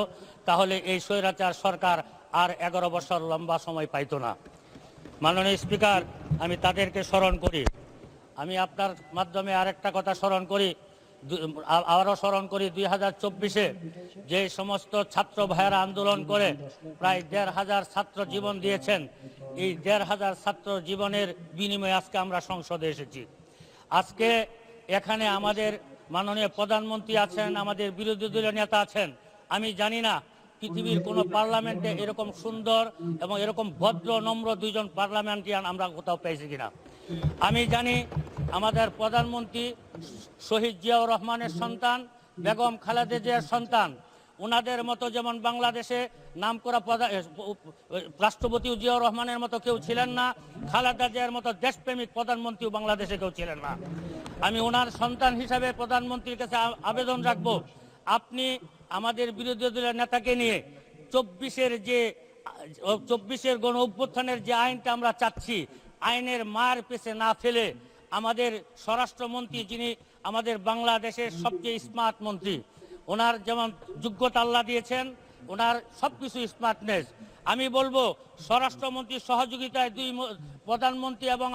তাহলে এই স্বৈরাচার সরকার আর 11 বছর লম্বা সময় পাইত না। মাননীয় স্পিকার, আমি তাদেরকে স্মরণ করি। আমি আপনার মাধ্যমে আরেকটা কথা স্মরণ করি, আবারও স্মরণ করি 2024-এ যে সমস্ত ছাত্র ভাইয়েরা আন্দোলন করে প্রায় 1,500 ছাত্র জীবন দিয়েছেন। এই 1,500 ছাত্র জীবনের বিনিময়ে আজকে আমরা সংসদে এসেছি। আজকে এখানে আমাদের মাননীয় প্রধানমন্ত্রী আছেন, আমাদের বিরোধী দলীয় নেতা আছেন। আমি জানি না পৃথিবীর কোনো পার্লামেন্টে এরকম সুন্দর এবং এরকম ভদ্র নম্র দুইজন পার্লামেন্টারিয়ান আমরা কোথাও পেয়েছি কিনা। আমি জানি আমাদের প্রধানমন্ত্রী শহীদ জিয়াউর রহমানের সন্তান, বেগম খালেদা জিয়ার সন্তান। ওনাদের মতো যেমন বাংলাদেশে নামকরা রাষ্ট্রপতি জিয়াউর রহমানের মতো কেউ ছিলেন না, খালেদা জিয়ার মতো দেশপ্রেমিক প্রধানমন্ত্রীও বাংলাদেশে কেউ ছিলেন না। আমি ওনার সন্তান হিসাবে প্রধানমন্ত্রীর কাছে আবেদন রাখব, আপনি আমাদের বিরোধী দলের নেতাকে নিয়ে 24-এর গণ অভ্যুত্থানের যে আইনটা আমরা চাচ্ছি, আইনের মার পেছে না ফেলে আমাদের স্বরাষ্ট্রমন্ত্রী, যিনি আমাদের বাংলাদেশের সবচেয়ে স্মার্ট মন্ত্রী, ওনার যেমন যোগ্যতা আল্লাহ দিয়েছেন, ওনার সবকিছু স্মার্টনেস, আমি বলবো স্বরাষ্ট্রমন্ত্রীর সহযোগিতায় দুই প্রধানমন্ত্রী এবং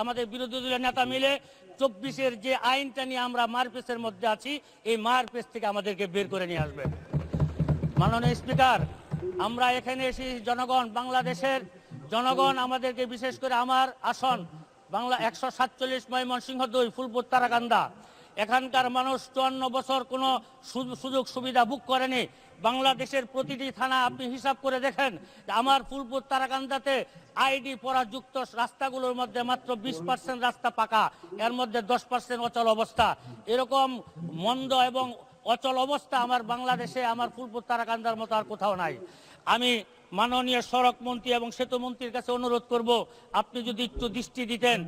আমাদের বিরোধী দলের নেতা মিলে 24-এর যে আইনটা নিয়ে আমরা মারপেসের মধ্যে আছি, এই মারপেস থেকে আমাদেরকে বের করে নিয়ে আসবেন। মাননীয় স্পিকার, আমরা এখানে এসে জনগণ বাংলাদেশের জনগণ আমাদেরকে, বিশেষ করে আমার আসন বাংলা 147 ময়মনসিংহ 2 ফুলপুর তারাকান্দা, এখানকার মানুষ 54 বছর কোনো সুযোগ সুবিধা বুক করেনি। বাংলাদেশের প্রতিটি থানা আপনি হিসাব করে দেখেন, আমার ফুলপুর তারাকান্দাতে আইডি পরা যুক্ত রাস্তাগুলোর মধ্যে মাত্র 20% রাস্তা পাকা, এর মধ্যে 10% অচল অবস্থা। এরকম মন্দ এবং অচল অবস্থা আমার বাংলাদেশে, আমার ফুলপুর তারাকান্দার মতো আর কোথাও নাই। আমি মাননীয় সড়ক মন্ত্রী এবং সেতু মন্ত্রীর কাছে অনুরোধ করব, আপনি যদি একটু দৃষ্টি দিতেন।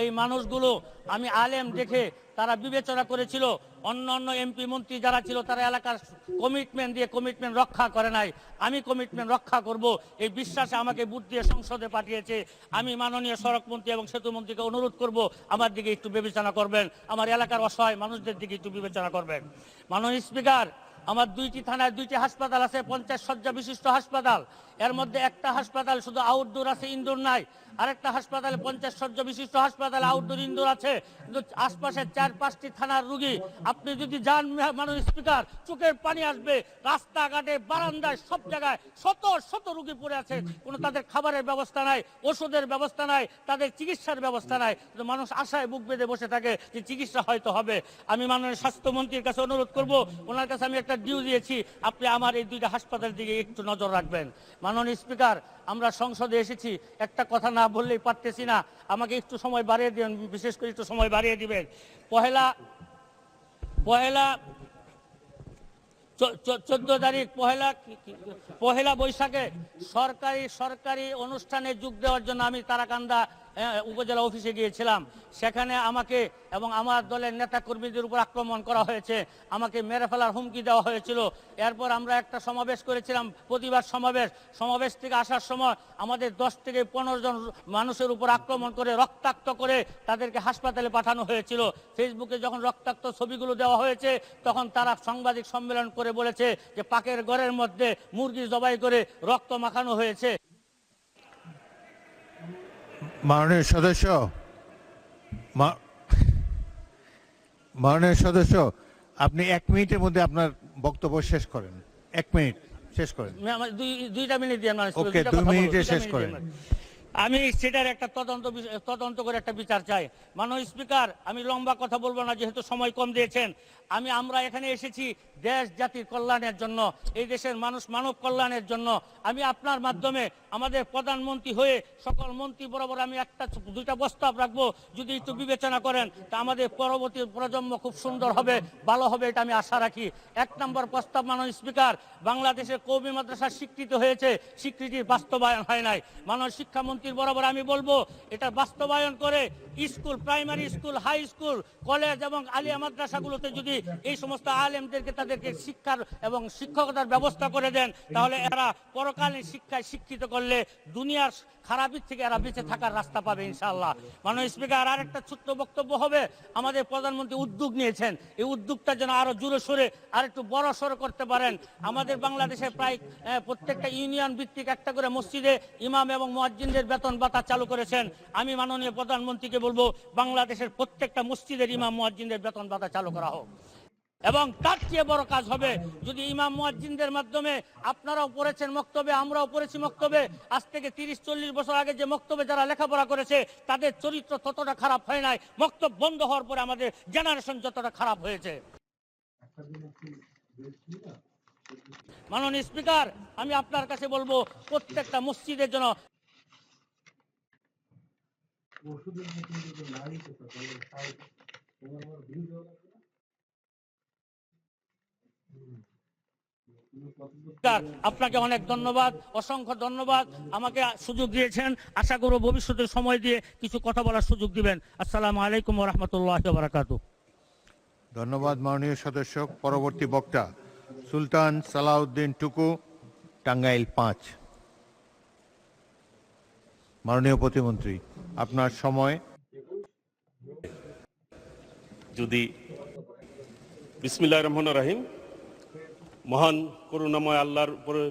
এই মানুষগুলো আমি আলেম দেখে তারা বিবেচনা করেছিল, অন্য এমপি মন্ত্রী যারা ছিল তারা এলাকার কমিটমেন্ট দিয়ে কমিটমেন্ট রক্ষা করে নাই। আমি কমিটমেন্ট রক্ষা করব, এই বিশ্বাসে আমাকে ভোট দিয়ে সংসদে পাঠিয়েছে। আমি মাননীয় সড়ক মন্ত্রী এবং সেতু মন্ত্রীকে অনুরোধ করব, আমার দিকে একটু বিবেচনা করবেন, আমার এলাকার অসহায় মানুষদের দিকে একটু বিবেচনা করবেন। মাননীয় স্পিকার, আমার 2টি থানায় 2টি হাসপাতাল আছে, 50 শয্যা বিশিষ্ট হাসপাতাল। এর মধ্যে একটা হাসপাতাল শুধু আউটডোর আছে, ইনডোর নাই। আরেকটা হাসপাতালে 50 শয্যা বিশিষ্ট হাসপাতাল, আউটডোর ইনডোর আছে, কিন্তু আশপাশে 4-5টি থানার রুগী। আপনি যদি যান মাননীয় স্পিকার, চোখের পানি আসবে। রাস্তাঘাটে, বারান্দায়, সব জায়গায় শত শত রুগী পড়ে আছে, কোনো তাদের খাবারের ব্যবস্থা নাই, ওষুধের ব্যবস্থা নাই, তাদের চিকিৎসার ব্যবস্থা নাই। কিন্তু মানুষ আশায় বুক বেঁধে বসে থাকে যে চিকিৎসা হয়তো হবে। আমি মাননীয় স্বাস্থ্যমন্ত্রীর কাছে অনুরোধ করব, ওনার কাছে আমি একটা ডিউ দিয়েছি, আপনি আমার এই 2টা হাসপাতালের দিকে একটু নজর রাখবেন। মাননীয় স্পিকার, আমরা সংসদে এসেছি, একটা কথা না বললেই পারতেছি না, আমাকে একটু সময় বাড়িয়ে দিবেন, বিশেষ করে একটু সময় বাড়িয়ে দিবেন। পহেলা 14 তারিখ পহেলা বৈশাখে সরকারি অনুষ্ঠানে যোগ দেওয়ার জন্য আমি তারাকান্দা উপজেলা অফিসে গিয়েছিলাম। সেখানে আমাকে এবং আমার দলের নেতা কর্মীদের উপর আক্রমণ করা হয়েছে, আমাকে মেরে ফেলার হুমকি দেওয়া হয়েছিল। এরপর আমরা একটা সমাবেশ করেছিলাম, প্রতিবাদ সমাবেশ থেকে আসার সময় আমাদের 10 থেকে 15 জন মানুষের উপর আক্রমণ করে রক্তাক্ত করে তাদেরকে হাসপাতালে পাঠানো হয়েছিল। ফেসবুকে যখন রক্তাক্ত ছবিগুলো দেওয়া হয়েছে, তখন তারা সাংবাদিক সম্মেলন করে বলেছে যে পাকের ঘরের মধ্যে মুরগি জবাই করে রক্ত মাখানো হয়েছে। মাননীয় সদস্য, আপনি 1 মিনিটের মধ্যে আপনার বক্তব্য শেষ করেন। 1 মিনিট শেষ করেন। 2টা মিনিট দিয়ে ওকে, 2 মিনিটে শেষ করেন। আমি সেটার একটা তদন্ত করে একটা বিচার চাই। মাননীয় স্পিকার, আমি লম্বা কথা বলবো না, যেহেতু সময় কম দিয়েছেন। আমরা এখানে এসেছি দেশ জাতির কল্যাণের জন্য, এই দেশের মানুষ মানব কল্যাণের জন্য। আমি আপনার মাধ্যমে আমাদের প্রধানমন্ত্রী হয়ে সকল মন্ত্রী বরাবর আমি 1-2টা প্রস্তাব রাখবো, যদি একটু বিবেচনা করেন তা আমাদের পরবর্তী প্রজন্ম খুব সুন্দর হবে, ভালো হবে, এটা আমি আশা রাখি। 1 নম্বর প্রস্তাব, মাননীয় স্পিকার, বাংলাদেশের কওমি মাদ্রাসা স্বীকৃতি হয়েছে, স্বীকৃতির বাস্তবায়ন হয় নাই। মাননীয় শিক্ষামন্ত্রীর বরাবর আমি বলবো, এটা বাস্তবায়ন করে school, primary school, high school, college এবং আলিয়া মাদ্রাসাগুলোতে যদি এই সমস্ত আলেমদেরকে তাদেরকে শিক্ষার এবং শিক্ষকতার ব্যবস্থা করে দেন, তাহলে এরা পরকালীন শিক্ষায় শিক্ষিত করলে দুনিয়ার খারাপের থেকে এরা বেঁচে থাকার রাস্তা পাবে ইনশাআল্লাহ। মাননীয় স্পিকার, আর একটা ছোট্ট বক্তব্য হবে, আমাদের প্রধানমন্ত্রী উদ্যোগ নিয়েছেন, এই উদ্যোগটা যেন আরো জোরে সোরে আর একটু বড় সড়ো করতে পারেন। আমাদের বাংলাদেশে প্রায় প্রত্যেকটা ইউনিয়ন ভিত্তিক একটা করে মসজিদে ইমাম এবং মুয়াজ্জিনদের বেতন ভাতা চালু করেছেন। আমি মাননীয় প্রধানমন্ত্রীকে বলবো, বাংলাদেশের প্রত্যেকটা মসজিদের ইমাম মুয়াজ্জিনদের বেতন ভাতা চালু করা হোক। এবং তার চেয়ে বড় কাজ হবে যদি ইমাম মুয়াজ্জিনদের মাধ্যমে, আপনারাও পড়েছেন মক্তবে, আমরাও পড়েছি মক্তবে, আজ থেকে 30-40 বছর আগে যে মক্তবে যারা লেখাপড়া করেছে তাদের চরিত্র ততটা খারাপ হয় নাই, মক্তব বন্ধ হওয়ার পরে আমাদের জেনারেশন যতটা খারাপ হয়েছে। মাননীয় স্পিকার, আমি আপনার কাছে বলবো, প্রত্যেকটা মসজিদের জন্য আপনাকে অনেক ধন্যবাদ, অসংখ্য ধন্যবাদ, আমাকে সুযোগ দিয়েছেন। আশা করব ভবিষ্যতে সময় দিয়ে কিছু কথা বলার সুযোগ দিবেন। আসসালামু আলাইকুম ওয়া রাহমাতুল্লাহি ওয়া বারাকাতুহু। ধন্যবাদ মাননীয় সদস্য। পরবর্তী বক্তা সুলতান সালাউদ্দিন টুকু, টাঙ্গাইল 5। মাননীয় প্রতিমন্ত্রী, আপনার সময়। যদি বিসমিল্লাহির রহমানির রহিম, মহান করুণাময় আল্লাহর উপরে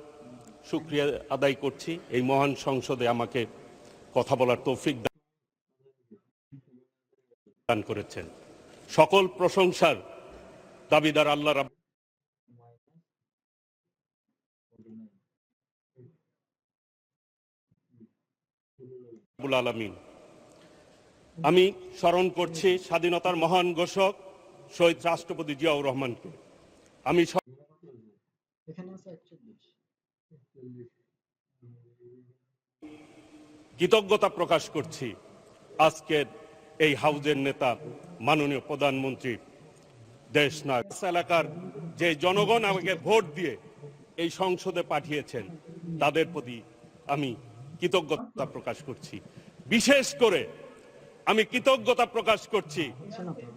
শুকরিয়া আদায় করছি, এই মহান সংসদে আমাকে কথা বলার তৌফিক দান করেছেন। সকল প্রশংসার দাবিদার আল্লাহ রাব্বুল রব্বুল আলামিন। আমি স্মরণ করছি স্বাধীনতার মহান ঘোষক শহীদ রাষ্ট্রপতি জিয়াউর রহমানকে। আমি কৃতজ্ঞতা প্রকাশ করছি আজকের এই হাউজের নেতা মাননীয় প্রধানমন্ত্রী দেশ নায়ক এলাকার যে জনগণ আমাকে ভোট দিয়ে এই সংসদে পাঠিয়েছেন তাদের প্রতি আমি কৃতজ্ঞতা প্রকাশ করছি। বিশেষ করে আমি কৃতজ্ঞতা প্রকাশ করছি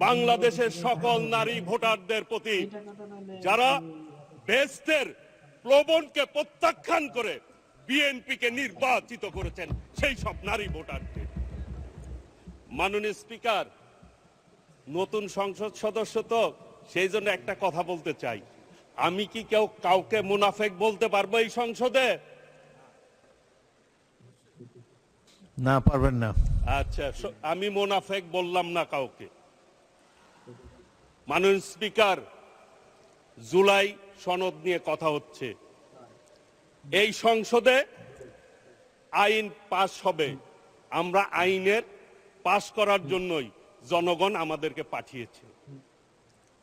বাংলাদেশের সকল নারী ভোটারদের প্রতি যারা বেহেশতের প্লোবনকে প্রত্যাখ্যান করে বিএনপিকে নির্বাচিত করেছেন, সেই সব নারী ভোটারদের। মাননীয় স্পিকার, নতুন সংসদ সদস্য তো, সেই জন্য একটা কথা বলতে চাই। আমি কি কাউকে মুনাফেক বলতে পারবো এই সংসদে? না, পারবেন না। আচ্ছা, আমি মুনাফেক বললাম না কাউকে। মাননীয় স্পিকার, জুলাই সনদ নিয়ে কথা হচ্ছে। এই সংসদে আইন পাশ হবে, আমরা আইনের পাশ করার জন্যই জনগণ আমাদেরকে পাঠিয়েছে।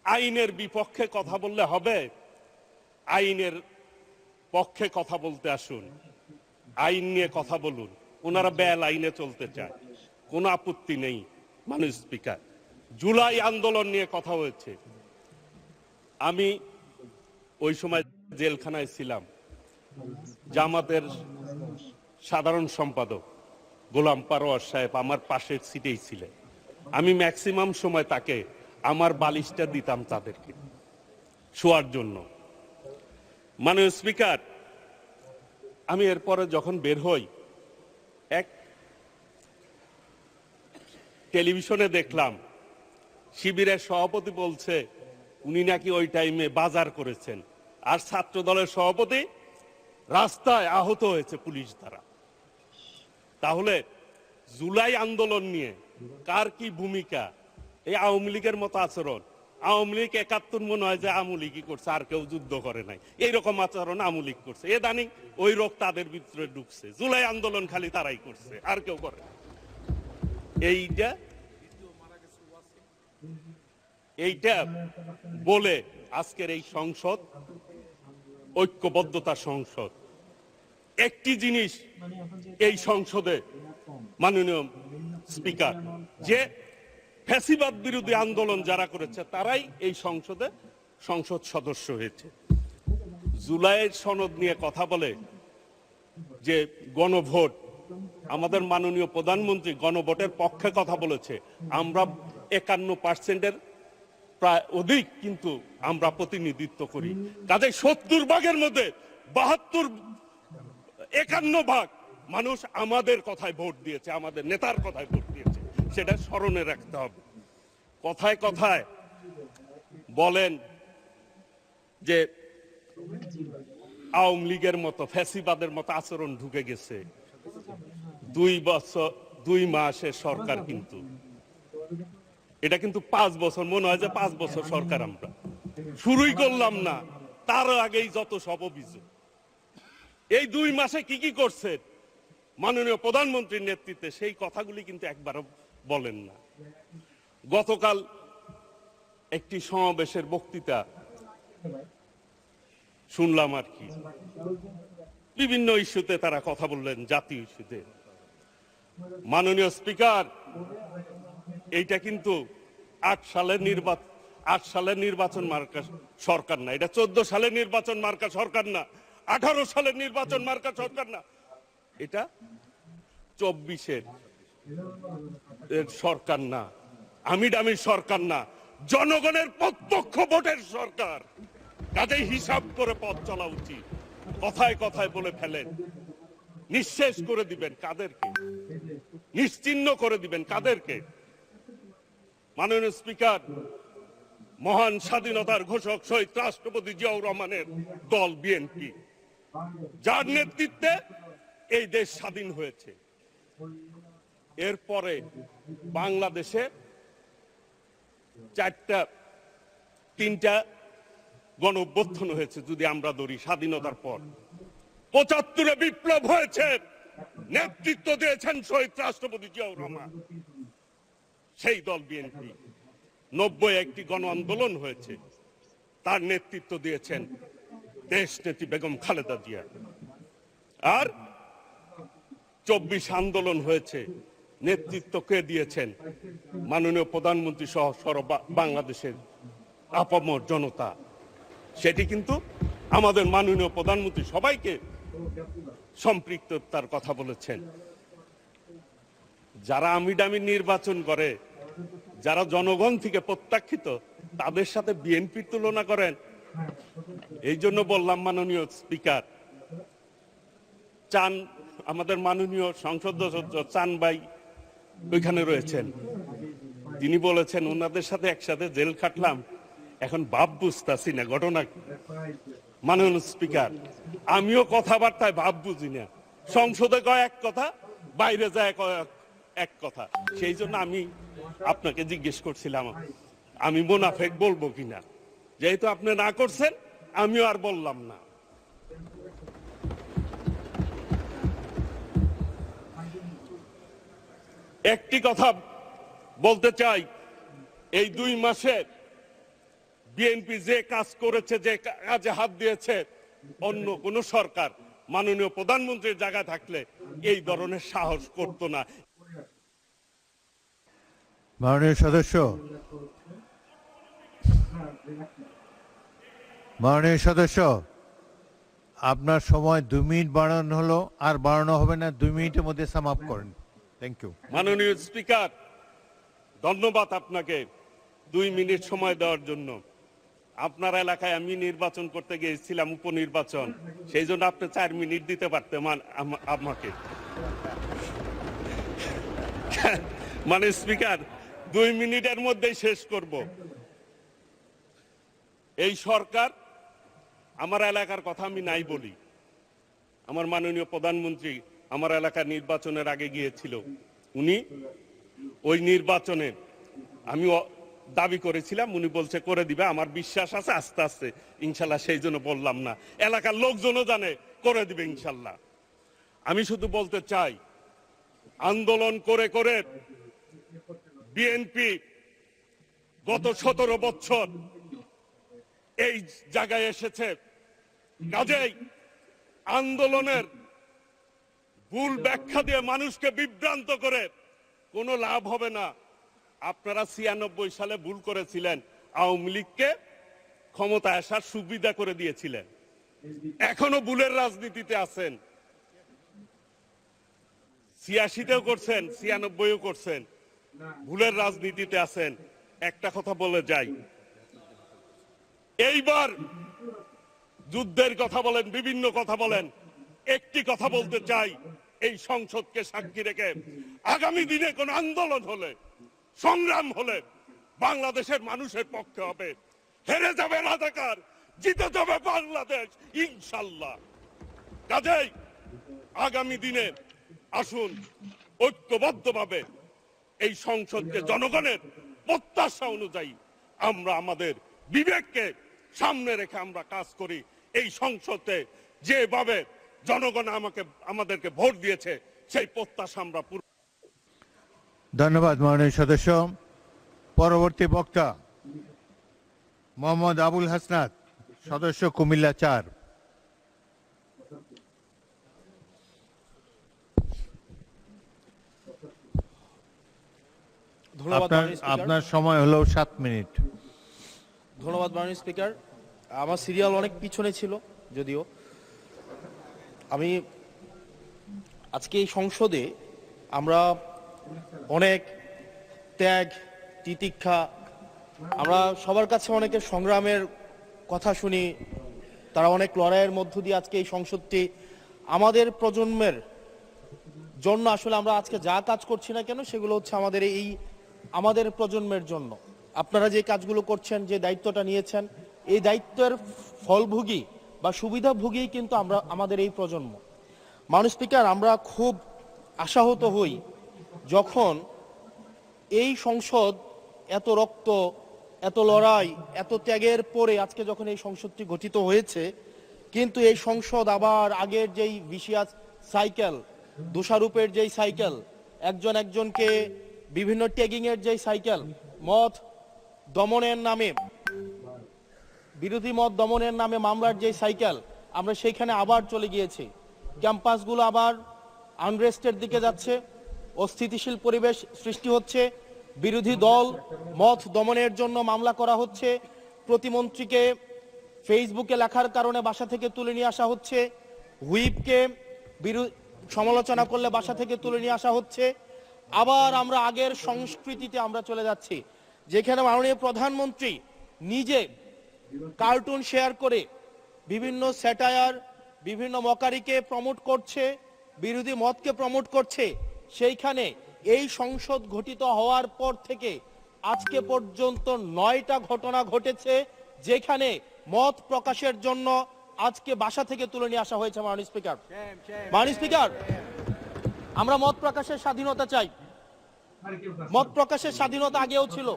আইনের বিপক্ষে কথা বললে হবে? আইনের পক্ষে কথা বলতে আসুন, আইন নিয়ে কথা বলুন। ওনারা বেল আইনে চলতে চায়, কোনো আপত্তি নেই। মাননীয় স্পিকার, জুলাই আন্দোলন নিয়ে কথা হয়েছে। আমি ওই সময় জেলখানায় ছিলাম। জামাতের সাধারণ সম্পাদক গোলাম পারোয়ার সাহেব আমার পাশের সিটেই ছিলেন। আমি ম্যাক্সিমাম সময় তাকে আমার বালিশটা দিতাম তাদেরকে শোয়ার জন্য। মাননীয় স্পিকার, আমি এরপরে যখন বের হই, এক টেলিভিশনে দেখলাম শিবিরের সভাপতি বলছে উনি নাকি ওই টাইমে বাজার করেছেন, আর ছাত্র দলের সভাপতি রাস্তায় আহত হয়েছে পুলিশ দ্বারা। তাহলে জুলাই আন্দোলন নিয়ে কার কি ভূমিকা? এই আওয়ামী লীগের মতো আচরণ। আওয়ামী লীগ 71 মনে হয় যে আওয়ামী লীগই করছে, আর কেউ যুদ্ধ করে নাই, এইরকম আচরণ আওয়ামী লীগ করছে। এদানি ওই রোগ তাদের ভিতরে ঢুকছে। জুলাই আন্দোলন খালি তারাই করছে, আর কেউ করে। এইটা বলে আজকের এই সংসদ ঐক্যবদ্ধতা সংসদ। একটি জিনিস এই সংসদে মাননীয় স্পিকার, যে ফ্যাসিবাদ বিরোধী আন্দোলন যারা করেছে তারাই এই সংসদ সদস্য হয়েছে। জুলাইয়ের সনদ নিয়ে কথা বলে যে গণভোট, আমাদের মাননীয় প্রধানমন্ত্রী গণভোটের পক্ষে কথা বলেছে। আমরা 51%-এর প্রায় অধিক কিন্তু আমরা প্রতিনিধিত্ব করি। কাজে 70 ভাগের মধ্যে 51 ভাগ মানুষ আমাদের কথায় ভোট দিয়েছে, আমাদের নেতার কথায় ভোট দিয়েছে। সেটা স্মরণে রাখতে হবে। কথায় কথায় বলেন যে আওয়ামী লীগের মতো ফ্যাসিবাদের মতো আচরণ ঢুকে গেছে। 2 মাসের সরকার, কিন্তু এটা কিন্তু 5 বছর, মনে হয় যে 5 বছর সরকার আমরা শুরুই করলাম না, তার আগেই যত সব অভিযোগ। এই 2 মাসে কি কি করছেন মাননীয় প্রধানমন্ত্রীর নেতৃত্বে, সেই কথাগুলি কিন্তু একবারও বলেন না। গতকাল একটি সমাবেশের বক্তৃতা শুনলাম আর কি, বিভিন্ন ইস্যুতে তারা কথা বললেন, জাতীয় ইস্যুতে। মাননীয় স্পিকার, এইটা কিন্তু 8 সালের নির্বাচন মার্কা সরকার না, এটা 14 সালের নির্বাচন মার্কা সরকার না, 18 সালের নির্বাচন মার্কা সরকার না, এটা 24-এর সরকার না, আমির সরকার না, জনগণের প্রত্যক্ষ ভোটের সরকার। কাজেই হিসাব করে পথ চলা উচিত। কথায় কথায় বলে ফেলেন, নিঃশেষ করে দিবেন কাদেরকে? নিশ্চিহ্ন করে দিবেন কাদেরকে? মাননীয় স্পিকার, মহান স্বাধীনতার ঘোষক শহীদ রাষ্ট্রপতি জিয়াউর রহমানের দল বিএনপি, যার নেতৃত্বে এই দেশ স্বাধীন হয়েছে, এরপরে বাংলাদেশে 3টা গণ অভ্যুত্থান হয়েছে। যদি আমরা ধরি স্বাধীনতার পর 75-এ বিপ্লব হয়েছে, নেতৃত্ব দিয়েছেন শহীদ রাষ্ট্রপতি জিয়াউর রহমান। সেই দল বিএনপি 90 একটি গণ আন্দোলন হয়েছে, তার নেতৃত্ব দিয়েছেন দেশ নেত্রী বেগম খালেদা জিয়া। আর 24 আন্দোলন হয়েছে, নেতৃত্ব কে দিয়েছেন? মাননীয় প্রধানমন্ত্রী সহ বাংলাদেশের আপামর জনতা। সেটি কিন্তু আমাদের মাননীয় প্রধানমন্ত্রী সবাইকে সম্পৃক্ততার কথা বলেছেন। যারা আমিডামি নির্বাচন করে, যারা জনগণ থেকে প্রত্যাখ্যিত, তাদের সাথে বিএনপির তুলনা করেন। এই জন্য বললাম মাননীয় স্পিকার, চান আমাদের মাননীয় সংসদ সদস্য চান ভাই ওইখানে রয়েছেন, তিনি বলেছেন ওনাদের সাথে একসাথে জেল খাটলাম, এখন ভাব বুঝতেছি না ঘটনা কি। মাননীয় স্পিকার, আমিও কথাবার্তায় ভাব বুঝি না, সংসদে কয় এক কথা, বাইরে যায় এক কথা। সেই জন্য আমি আপনাকে জিজ্ঞেস করছিলাম আমি মোনাফেক বলবো কিনা। যেহেতু আপনি না করছেন, আমিও আর বললাম না। একটি কথা বলতে চাই, এই 2 মাসে বিএনপি যে কাজ করেছে, যে কাজে হাত দিয়েছে, অন্য কোন সরকার মাননীয় প্রধানমন্ত্রীর জায়গায় থাকলে এই ধরনের সাহস করতো না। মাননীয় সদস্য, আপনার সময় 2 মিনিট বাড়ানো হলো, আর বাড়ানো হবে না। 2 মিনিটের মধ্যে সাম আপ করেন। Thank you. মাননীয় স্পিকার, ধন্যবাদ আপনাকে 2 মিনিট সময় দেওয়ার জন্য। আপনার এলাকায় আমি নির্বাচন করতে গিয়েছিলাম, উপনির্বাচন, সেই জন্য আপনি 4 মিনিট দিতে পারতেন আমাকে। মানে স্পিকার, 2 মিনিটের মধ্যেই শেষ করব। এই সরকার, আমার এলাকার কথা আমি নাই বলি, আমার মাননীয় প্রধানমন্ত্রী আমার এলাকার নির্বাচনের আগে গিয়েছিল। উনি ওই নির্বাচনে আমি দাবি করেছিলাম, উনি বলছে করে দিবে। আমার বিশ্বাস আছে আস্তে আস্তে ইনশাল্লাহ, সেই জন্য বললাম না, এলাকার লোকজনও জানে করে দিবে ইনশাল্লাহ। আমি শুধু বলতে চাই, আন্দোলন করে করে বিএনপি গত 17 বছর এই জায়গায় এসেছে। কাজেই আন্দোলনের ভুল ব্যাখ্যা দিয়ে মানুষকে বিভ্রান্ত করে কোনো লাভ হবে না। আপনারা 96 সালে ভুল করেছিলেন, আওয়ামী লীগকে ক্ষমতায় আসার সুবিধা করে দিয়েছিলেন, এখনো ভুলের রাজনীতিতে আছেন। 86-তেও করছেন, 96-ও করছেন, ভুলের রাজনীতিতে আছেন। একটা কথা বলে যাই, এইবার যুদ্ধের কথা বলেন, বিভিন্ন কথা বলেন, একটি কথা বলতে চাই, এই সংসদকে সাক্ষী রেখে আগামী দিনে কোন আন্দোলন হলে, সংগ্রাম হলে বাংলাদেশের মানুষের পক্ষে হবে। হেরে যাবে রাজাকার, জিতে যাবে বাংলাদেশ ইনশাল্লাহ। কাজেই আগামী দিনে আসুন ঐক্যবদ্ধভাবে এই সংসদকে জনগণের প্রত্যাশা অনুযায়ী আমরা আমাদের বিবেককে সামনে রেখে আমরা কাজ করি। এই সংসদে যেভাবে জনগণ আমাদেরকে ভোট দিয়েছে, সেই প্রত্যাশা আমরা পূরণ। ধন্যবাদ মাননীয় সদস্য। পরবর্তী বক্তা মোহাম্মদ আবুল হাসনাত, সদস্য কুমিল্লা 4। আপনার সময় হলো 7 মিনিট। ধন্যবাদ মাননীয় স্পিকার। আমার সিরিয়াল অনেক পিছনে ছিল, যদিও আমি আজকে এই সংসদে আমরা অনেক ত্যাগ, তিতিক্ষা, আমরা সবার কাছে অনেকের সংগ্রামের কথা শুনি, তারা অনেক লড়াইয়ের মধ্য দিয়ে আজকে এই সংসদটি আমাদের প্রজন্মের জন্য, আসলে আমরা আজকে যা কাজ করছি না কেন সেগুলো হচ্ছে আমাদের প্রজন্মের জন্য। আপনারা যে কাজগুলো করছেন, যে দায়িত্বটা নিয়েছেন, এই দায়িত্বের ফলভোগী বা সুবিধাভোগী কিন্তু আমাদের এই প্রজন্ম। মাননীয় স্পিকার, আমরা খুব আশাহত হই যখন এই সংসদ এত রক্ত, এত লড়াই, এত ত্যাগের পরে আজকে যখন এই সংসদটি গঠিত হয়েছে, কিন্তু এই সংসদ আবার আগের যেই ভিশিয়াস সাইকেল, দোষারোপের যেই সাইকেল, একজন একজনকে বিভিন্ন ট্যাগিং এর যেই সাইকেল, মত দমনের নামে, বিরোধী মত দমনের নামে মামলার যে সাইকেল, আমরা সেইখানে আবার চলে গিয়েছি। ক্যাম্পাসগুলো আবার আনরেস্টের দিকে যাচ্ছে, অস্থিতিশীল পরিবেশ সৃষ্টি হচ্ছে, বিরোধী দল মত দমনের জন্য মামলা করা হচ্ছে, প্রতিমন্ত্রীকে ফেসবুকে লেখার কারণে বাসা থেকে তুলে নিয়ে আসা হচ্ছে, হুইপকে সমালোচনা করলে বাসা থেকে তুলে নিয়ে আসা হচ্ছে। আবার আমরা আগের সংস্কৃতিতে আমরা চলে যাচ্ছি, যেখানে মাননীয় প্রধানমন্ত্রী নিজে কার্টুন শেয়ার করে বিভিন্ন স্যাটায়ার, বিভিন্ন মকারিকে প্রমোট করছে, বিরোধী মতকে প্রমোট করছে। সেইখানে এই সংসদ গঠিত হওয়ার পর থেকে আজকে পর্যন্ত 9টা ঘটনা ঘটেছে, যেখানে মত প্রকাশের জন্য আজকে বাসা থেকে তুলে নিয়ে আসা হয়েছে। মাননীয় স্পিকার, আমরা মত প্রকাশের স্বাধীনতা চাই। মত প্রকাশের স্বাধীনতা আগেও ছিল,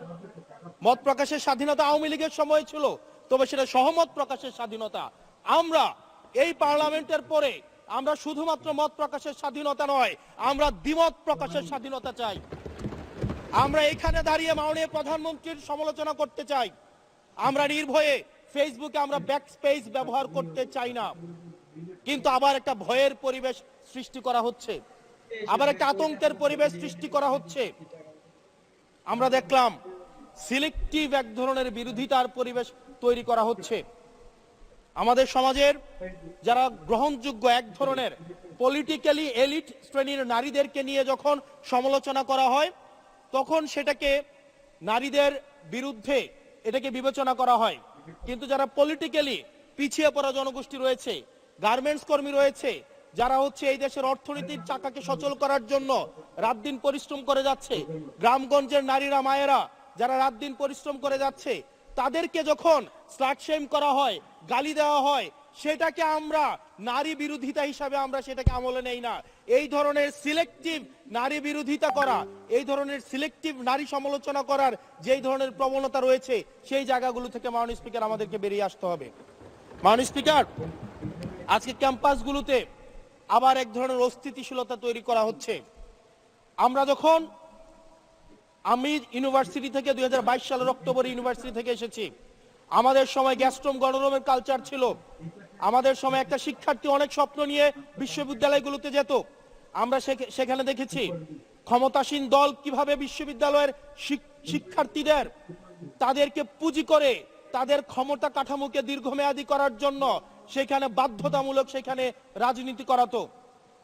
মত প্রকাশের স্বাধীনতা আওয়ামী লীগের সময় ছিল, তবে সেটা সহমত প্রকাশের স্বাধীনতা। আমরা এই পার্লামেন্টের পরে আমরা শুধুমাত্র মত প্রকাশের স্বাধীনতা নয়, আমরা দ্বিমত প্রকাশের স্বাধীনতা চাই। আমরা এখানে দাঁড়িয়ে মাননীয় প্রধানমন্ত্রীর সমালোচনা করতে চাই। আমরা নির্ভয়ে ফেসবুকে আমরা ব্যাকস্পেস ব্যবহার করতে চাই না, কিন্তু আবার একটা ভয়ের পরিবেশ সৃষ্টি করা হচ্ছে, আবার একটা আতঙ্কের পরিবেশ সৃষ্টি করা হচ্ছে। আমরা দেখলাম সিলেক্টিভ এক ধরনের বিরোধিতার পরিবেশ তৈরি করা হচ্ছে। আমাদের সমাজের যারা গ্রহণযোগ্য এক ধরনের পলিটিক্যালি এলিট শ্রেণীর নারীদেরকে নিয়ে যখন সমালোচনা করা হয়, তখন সেটাকে নারীদের বিরুদ্ধে এটাকে বিবেচনা করা হয়। কিন্তু যারা পলিটিক্যালি পিছিয়ে পড়া জনগোষ্ঠী রয়েছে, গার্মেন্টস কর্মী রয়েছে, যারা হচ্ছে এই দেশের অর্থনীতির চাকাকে সচল করার জন্য রাত দিন পরিশ্রম করে যাচ্ছে, গ্রামগঞ্জের নারীরা মায়েরা যারা রাত দিন পরিশ্রম করে যাচ্ছে, তাদেরকে যখন স্লাট শেম করা হয়, গালি দেওয়া হয়, সেটাকে আমরা নারী বিরোধিতা হিসাবে আমরা সেটাকে আমলে নেই না। এই ধরনের সিলেক্টিভ নারী বিরোধিতা করা, এই ধরনের সিলেক্টিভ নারী সমালোচনা করার যেই ধরনের প্রবণতা রয়েছে, সেই জায়গাগুলো থেকে মাননীয় স্পিকার আমাদেরকে বেরিয়ে আসতে হবে। মাননীয় স্পিকার, আজকে ক্যাম্পাসগুলোতে আবার এক ধরনের অস্থিতিশীলতা তৈরি করা হচ্ছে। আমরা যখন আমি ইউনিভার্সিটি থেকে 2022 সালের অক্টোবরে ইউনিভার্সিটি থেকে এসেছি, আমাদের সময় গ্যাস্ট্রোম গণরমের কালচার ছিল। আমাদের সময় একটা শিক্ষার্থী অনেক স্বপ্ন নিয়ে বিশ্ববিদ্যালয়গুলোতে যেত। আমরা সেখানে দেখেছি ক্ষমতাসীন দল কিভাবে বিশ্ববিদ্যালয়ের শিক্ষার্থীদের তাদেরকে পুঁজি করে তাদের ক্ষমতা কাঠামোকে দীর্ঘমেয়াদী করার জন্য সেখানে বাধ্যতামূলক সেখানে রাজনীতি করাতো।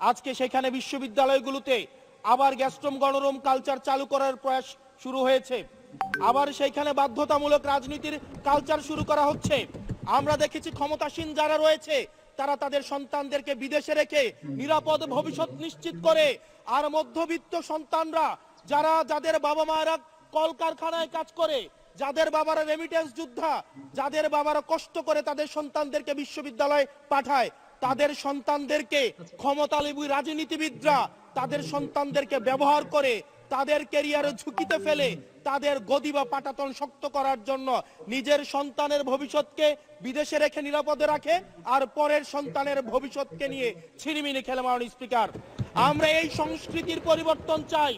আজকে সেখানে বিশ্ববিদ্যালয়গুলোতে আবার গ্যাস্ট্রোম গণরম কালচার চালু করার প্রয়াস শুরু হয়েছে, আবার সেইখানে বাধ্যতামূলক রাজনীতির কালচার শুরু করা হচ্ছে। আমরা দেখেছি ক্ষমতাসীন যারা রয়েছে তারা তাদের সন্তানদেরকে বিদেশে রেখে নিরাপদ ভবিষ্যৎ নিশ্চিত করে, আর মধ্যবিত্ত সন্তানরা যাদের বাবা মায়েরা কলকারখানায় কাজ করে, যাদের বাবারা রেমিটেন্স যোদ্ধা, যাদের বাবারা কষ্ট করে তাদের সন্তানদেরকে বিশ্ববিদ্যালয়ে পাঠায়, তাদের সন্তানদেরকে ক্ষমতালোভী রাজনীতিবিদরা তাদের সন্তানদেরকে ব্যবহার করে তাদের ক্যারিয়ারে ঝুঁকিতে ফেলে তাদের গদি বা পাটাতন শক্ত করার জন্য নিজের সন্তানের ভবিষ্যৎকে বিদেশে রেখে নিরাপদে রাখে, আর পরের সন্তানের ভবিষ্যৎকে নিয়ে ছিনিমিনি খেলে। মাননীয় স্পিকার, আমরা এই সংস্কৃতির পরিবর্তন চাই।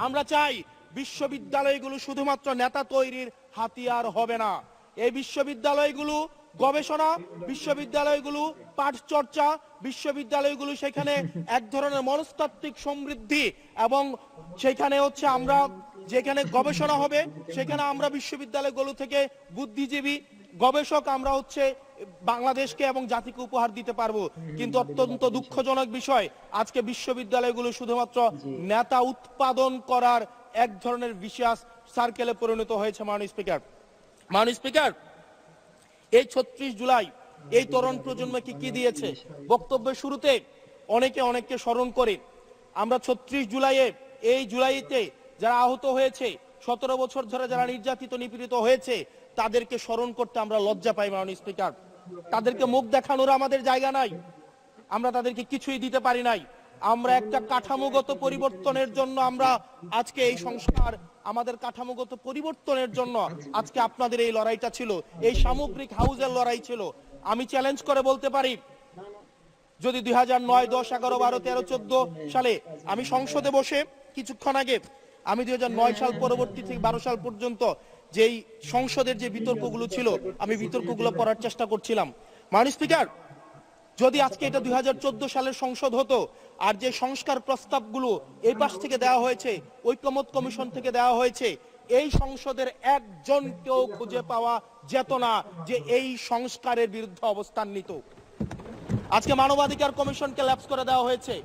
আমরা চাই বিশ্ববিদ্যালয়গুলো শুধুমাত্র নেতা তৈরির হাতিয়ার হবে না। এই বিশ্ববিদ্যালয়গুলো গবেষণা, বিশ্ববিদ্যালয়গুলো পাঠ চর্চা, বিশ্ববিদ্যালয়গুলো সেখানে এক ধরনের মনস্তাত্ত্বিক সমৃদ্ধি, এবং সেখানে হচ্ছে আমরা যেখানে গবেষণা হবে সেখানে আমরা বিশ্ববিদ্যালয়গুলো থেকে বুদ্ধিজীবী গবেষক আমরা হচ্ছে বাংলাদেশকে এবং জাতিকে উপহার দিতে পারবো। কিন্তু অত্যন্ত দুঃখজনক বিষয়, আজকে বিশ্ববিদ্যালয়গুলো শুধুমাত্র নেতা উৎপাদন করার এক ধরনের বিশেষ সার্কেলে পরিণত হয়েছে। মাননীয় স্পিকার, এই 36 জুলাই এই তরুণ প্রজন্মকে কি দিয়েছে? বক্তব্যের শুরুতে অনেককে স্মরণ করে আমরা 36 জুলাইয়ে, এই জুলাইতে যারা আহত হয়েছে, 17 বছর ধরে যারা নির্যাতিত নিপীড়িত হয়েছে, তাদেরকে স্মরণ করতে আমরা লজ্জা পাই। মাননীয় স্পিকার, তাদেরকে মুখ দেখানোর আমাদের জায়গা নাই, আমরা তাদেরকে কিছুই দিতে পারি নাই। আমরা একটা কাঠামোগত পরিবর্তনের জন্য আমরা আজকে এই সংস্কার, আমাদের কাঠামোগত পরিবর্তনের জন্য আজকে আপনাদের এই লড়াইটা ছিল, এই সামগ্রিক হাউজের লড়াই ছিল। আমি চ্যালেঞ্জ করে বলতে পারি, যদি 2009, 10, 11, 12, 13, 14 সালে আমি সংসদে বসে কিছুক্ষণ আগে আমি 2009 সাল পরবর্তী থেকে 12 সাল পর্যন্ত যেই সংসদের যে বিতর্কগুলো ছিল আমি বিতর্কগুলো পড়ার চেষ্টা করছিলাম। মাননীয় স্পিকার, যদি আজকে এটা 2014 সালের সংসদ হতো আর যে সংস্কার প্রস্তাবগুলো এই পাশ থেকে দেওয়া হয়েছে, ঐকমত্য কমিশন থেকে দেওয়া হয়েছে, এই সংসদের একজনকেও খুঁজে পাওয়া যেত না যে এই সংস্কারের বিরুদ্ধে অবস্থান নিত। আজকে মানবাধিকার কমিশনকে ল্যাপস করে দেওয়া হয়েছে।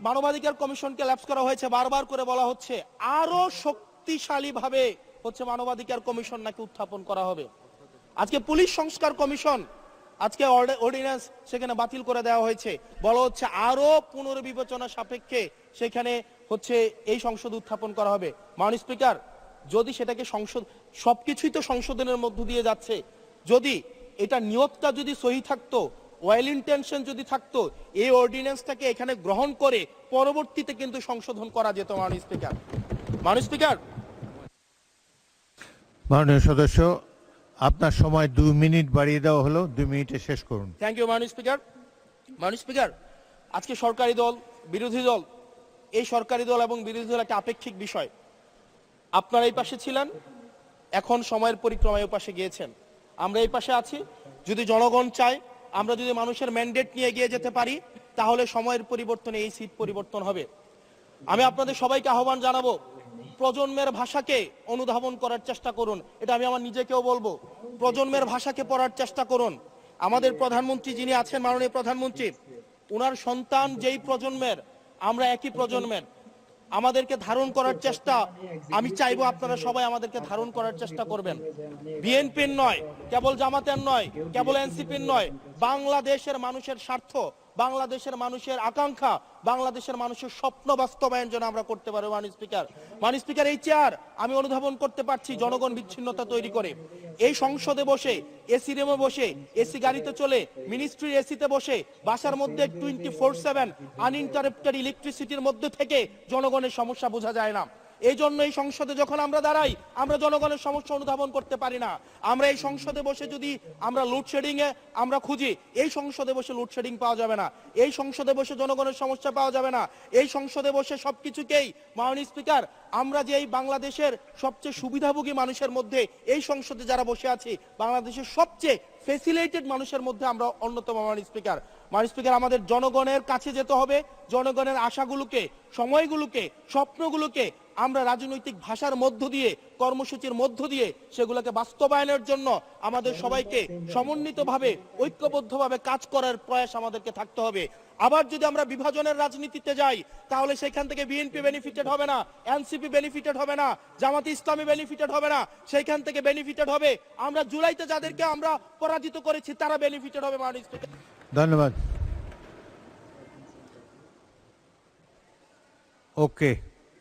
মানবাধিকার কমিশনকে ল্যাপস করা হয়েছে, বারবার করে বলা হচ্ছে আরো শক্তিশালী ভাবে হচ্ছে মানবাধিকার কমিশন নাকি উত্থাপন করা হবে। আজকে পুলিশ সংস্কার কমিশন আজকে অর্ডিন্যান্স সেখানে বাতিল করে দেওয়া হয়েছে, বলা হচ্ছে আরো পুনর্বিবেচনা সাপেক্ষে সেখানে হচ্ছে এই সংসদ উত্থাপন করা হবে। মাননীয় স্পিকার, যদি সেটাকে সংসদ, সবকিছুই তো সংশোধনের মধ্য দিয়ে যাচ্ছে, যদি এটা নিয়তটা যদি সহি থাকতো, ওয়েল ইন্টেনশন যদি থাকতো, এই অর্ডিন্যান্সটাকে এখানে গ্রহণ করে পরবর্তীতে কিন্তু সংশোধন করা যেত। মাননীয় স্পিকার, মাননীয় সদস্য, আপনার সময় 2 মিনিট বাড়িয়ে দেওয়া হলো, 2 মিনিটে শেষ করুন। থ্যাংক ইউ মাননীয় স্পিকার। মাননীয় স্পিকার, আজকে সরকারি দল, বিরোধী দল, এই সরকারি দল এবং বিরোধী দল একটা আপেক্ষিক বিষয়। আপনারা এই পাশে ছিলেন, এখন সময়ের পরিক্রমায় ওই পাশে গিয়েছেন, আমরা এই পাশে আছি। যদি জনগণ চায়, আমরা যদি মানুষের ম্যান্ডেট নিয়ে এগিয়ে যেতে পারি, তাহলে সময়ের পরিবর্তনে এই সিট পরিবর্তন হবে। আমি আপনাদের সবাইকে আহ্বান জানাবো, প্রজন্মের ভাষাকে অনুধাবন করার চেষ্টা করুন। এটা আমি আমার নিজেকেও বলবো, প্রজন্মের ভাষাকে পড়ার চেষ্টা করুন। আমাদের প্রধানমন্ত্রী যিনি আছেন, মাননীয় প্রধানমন্ত্রী, ওনার সন্তান যেই প্রজন্মের, আমরা একই প্রজন্মের, আমাদেরকে ধারণ করার চেষ্টা, আমি চাইবো আপনারা সবাই আমাদেরকে ধারণ করার চেষ্টা করবেন। বিএনপির নয়, কেবল জামাতের নয়, কেবল এনসিপির নয়, বাংলাদেশের মানুষের স্বার্থ, বাংলাদেশের মানুষের আকাঙ্ক্ষা, বাংলাদেশের মানুষের স্বপ্ন বাস্তবায়ন যেন আমরা করতে পারি। মাননীয় স্পিকার, এই চেয়ার আমি অনুধাবন করতে পারছি জনগণ বিচ্ছিন্নতা তৈরি করে। এই সংসদে বসে, এসি রুমে বসে, এসি গাড়িতে চলে, মিনিস্ট্রির এসিতে বসে, বাসার মধ্যে 24/7 আনইন্টারাপ্টেড ইলেকট্রিসিটির মধ্যে থেকে জনগণের সমস্যা বোঝা যায় না। এই জন্য এই সংসদে যখন আমরা দাঁড়াই, আমরা জনগণের সমস্যা অনুধাবন করতে পারি না। আমরা এই সংসদে বসে যদি আমরা লোডশেডিং এ আমরা খুঁজি, এই সংসদে বসে লোডশেডিং পাওয়া যাবে না, এই সংসদে বসে জনগণের সমস্যা পাওয়া যাবে না, এই সংসদে বসে সবকিছুকেই, মাননীয় স্পিকার, আমরা যে এই বাংলাদেশের সবচেয়ে সুবিধাভোগী মানুষের মধ্যে এই সংসদে যারা বসে আছি, বাংলাদেশের সবচেয়ে ফেসিলিটেড মানুষের মধ্যে আমরা অন্যতম। মাননীয় স্পিকার, আমাদের জনগণের কাছে যেতে হবে, জনগণের আশাগুলোকে, সময়গুলোকে, স্বপ্নগুলোকে আমরা রাজনৈতিক ভাষার মধ্য দিয়ে, কর্মসূচির মধ্য দিয়ে সেগুলোকে বাস্তবায়নের জন্য আমাদের সবাইকে সমন্বিতভাবে, ঐক্যবদ্ধভাবে কাজ করার প্রয়াস আমাদেরকে থাকতে হবে। আবার যদি আমরা বিভাজনের রাজনীতিতে যাই, তাহলে সেখান থেকে বিএনপি বেনিফিটেড হবে না, এনসিপি বেনিফিটেড হবে না, জামাতে ইসলামী বেনিফিটেড হবে না, সেইখান থেকে বেনিফিটেড হবে আমরা জুলাইতে যাদেরকে আমরা পরাজিত করেছি, তারা বেনিফিটেড হবে। মাননীয় স্পিকার, ধন্যবাদ। ওকে,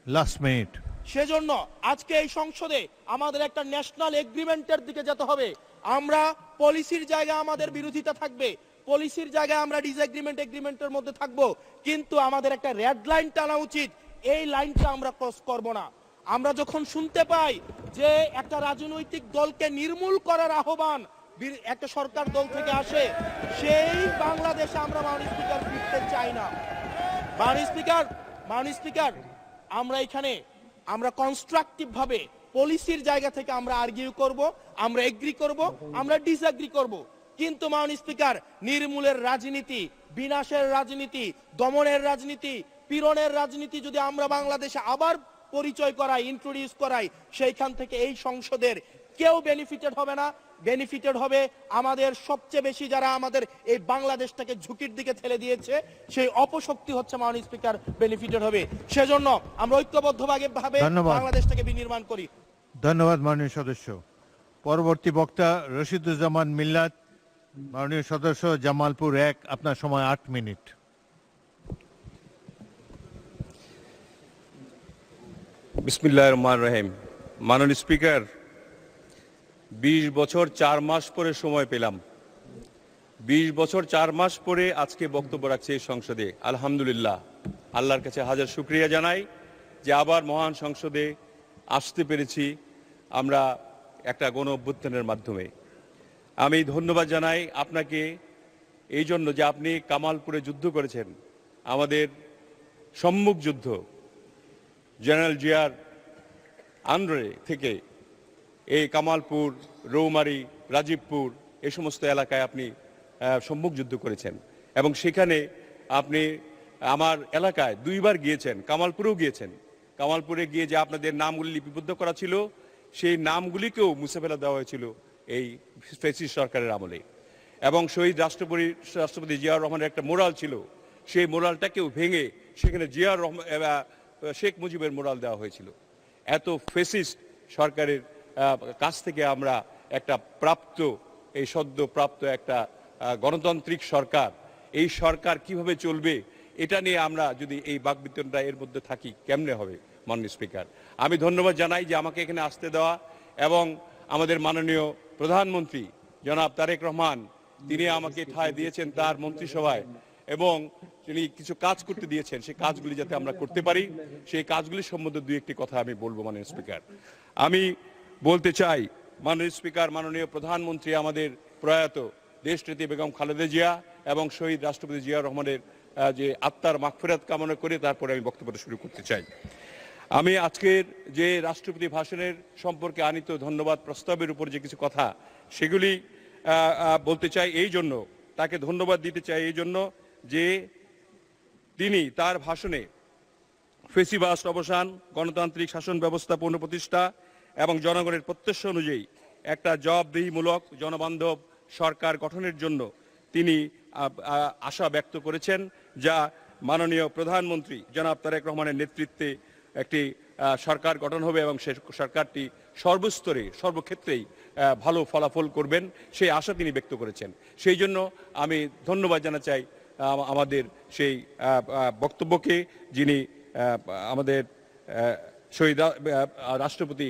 লাস্ট মিনিট। সেজন্য আজকে এই সংসদে আমাদের একটা ন্যাশনাল এগ্রিমেন্টের দিকে যেতে হবে। আমরা পলিসির জায়গায় আমাদের বিরোধিতা থাকবে, পলিসির জায়গায় আমরা এগ্রিমেন্টের মধ্যে থাকবো, কিন্তু আমাদের একটা রেড লাইন টানা উচিত। এই লাইনটা আমরা ক্রস করব না। আমরা যখন শুনতে পাই যে একটা রাজনৈতিক দলকে নির্মূল করার আহ্বান একটা সরকার দল থেকে আসে, সেই বাংলাদেশে আমরা মাননীয় স্পিকার ফিরতে চাই না। মাননীয় স্পিকার, আমরা এখানে আমরা কনস্ট্রাকটিভ ভাবে পলিসির জায়গা থেকে আমরা আর্গিউ করব, আমরা এগ্রি করব, আমরা ডিসএগ্রি করব, কিন্তু মাননীয় স্পিকার, নির্মূলের রাজনীতি, বিনাশের রাজনীতি, দমনের রাজনীতি, পীড়নের রাজনীতি যদি আমরা বাংলাদেশে আবার পরিচয় করাই, ইন্ট্রোডিউস করাই, সেইখান থেকে এই সংসদের কেউ বেনিফিটেড হবে না। বেনিফিটেড হবে আমাদের সবচেয়ে বেশি যারা আমাদের এই বাংলাদেশটাকে ঝুঁকির দিকে ঠেলে দিয়েছে, সেই অপশক্তি হচ্ছে মাননীয় স্পিকার বেনিফিটেড হবে। সেজন্য আমরা ঐক্যবদ্ধভাবে বাংলাদেশটাকে বিনির্মাণ করি। ধন্যবাদ মাননীয় সদস্য। পরবর্তী বক্তা রশিদুজ্জামান মিল্লাত, মাননীয় সদস্য, জামালপুর 1, আপনার সময় 8 মিনিট। বিসমিল্লাহির রহমানির রহিম। মাননীয় স্পিকার, 20 বছর 4 মাস পরে সময় পেলাম, 20 বছর 4 মাস পরে আজকে বক্তব্য রাখছি এই সংসদে। আলহামদুলিল্লাহ, আল্লাহর কাছে হাজার শুকরিয়া জানাই যে আবার মহান সংসদে আসতে পেরেছি আমরা একটা গণ অভ্যুত্থানের মাধ্যমে। আমি ধন্যবাদ জানাই আপনাকে, এই জন্য যে আপনি কামালপুরে যুদ্ধ করেছেন, আমাদের সম্মুখ যুদ্ধ জেনারেল জিয়ার আন্ডারে থেকে এই কামালপুর, রৌমারী, রাজীবপুর এই সমস্ত এলাকায় আপনি সম্মুখ যুদ্ধ করেছেন এবং সেখানে আপনি আমার এলাকায় 2 বার গিয়েছেন, কামালপুরেও গিয়েছেন। কামালপুরে গিয়ে যে আপনাদের নামগুলি লিপিবদ্ধ করা ছিল সেই নামগুলিকেও মুছে ফেলা দেওয়া হয়েছিল এই ফ্যাসিস্ট সরকারের আমলে। এবং শহীদ রাষ্ট্রপতি জিয়াউর রহমানের একটা মোরাল ছিল, সেই মোরালটাকেও ভেঙে সেখানে জিয়াউর রহমান শেখ মুজিবের মোরাল দেওয়া হয়েছিল। এত ফ্যাসিস্ট সরকারের কাছ থেকে আমরা একটা এই সদ্য প্রাপ্ত একটা গণতান্ত্রিক সরকার, এই সরকার কিভাবে চলবে এটা নিয়ে আমরা যদি এই বাকবিতণ্ডা এর মধ্যে থাকি কেমনে হবে? মাননীয় স্পিকার, আমি ধন্যবাদ জানাই যে আমাকে এখানে আসতে দেওয়া এবং আমাদের মাননীয় প্রধানমন্ত্রী জনাব তারেক রহমান তিনি আমাকে ঠাঁই দিয়েছেন তার মন্ত্রিসভায় এবং তিনি কিছু কাজ করতে দিয়েছেন, সেই কাজগুলি যাতে আমরা করতে পারি সেই কাজগুলি সম্বন্ধে 2-1টি কথা আমি বলবো। মাননীয় স্পিকার, আমি বলতে চাই মাননীয় স্পিকার, মাননীয় প্রধানমন্ত্রী আমাদের প্রয়াত দেশনেত্রী বেগম খালেদা জিয়া এবং শহীদ রাষ্ট্রপতি জিয়াউর রহমানের যে আত্মার মাগফিরাত কামনা করে তারপরে আমি বক্তব্যটা শুরু করতে চাই। আমি আজকের যে রাষ্ট্রপতি ভাষণের সম্পর্কে আনিত ধন্যবাদ প্রস্তাবের উপর যে কিছু কথা সেগুলি বলতে চাই, এই জন্য তাকে ধন্যবাদ দিতে চাই এই জন্য যে তিনি তার ভাষণে ফেসিবাদ অবসান, গণতান্ত্রিক শাসন ব্যবস্থা পুনঃপ্রতিষ্ঠা এবং জনগণের প্রত্যাশা অনুযায়ী একটা জবাবদিহিমূলক জনবান্ধব সরকার গঠনের জন্য তিনি আশা ব্যক্ত করেছেন, যা মাননীয় প্রধানমন্ত্রী জনাব তারেক রহমানের নেতৃত্বে একটি সরকার গঠন হবে এবং সে সরকারটি সর্বস্তরে সর্বক্ষেত্রেই ভালো ফলাফল করবেন সেই আশা তিনি ব্যক্ত করেছেন। সেই জন্য আমি ধন্যবাদ জানাতে চাই আমাদের সেই বক্তব্যকে, যিনি আমাদের শহীদ রাষ্ট্রপতি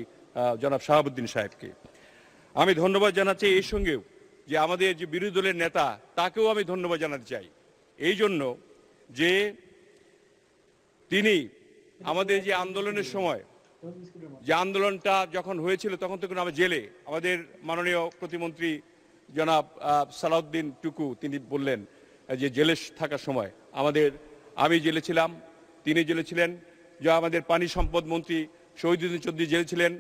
জনাব শাহাবুদ্দিন সাহেবকে। আমি ধন্যবাদ জানাচ্ছি এই সঙ্গেও যে আমাদের যে বিরোধী দলের নেতা তাকেও আমি ধন্যবাদ জানাতে চাই এই জন্য যে তিনি আমাদের যে আন্দোলনের সময়, যে আন্দোলনটা যখন হয়েছিল তখন তখন আমরা জেলে, আমাদের মাননীয় প্রতিমন্ত্রী জনাব সালাউদ্দিন টুকু তিনি বললেন যে জেলে থাকার সময় আমি জেলে ছিলাম, তিনি জেলে ছিলেন, যা আমাদের পানি সম্পদ মন্ত্রী শহীদুদ্দিন চৌধুরী জেলে ছিলেন,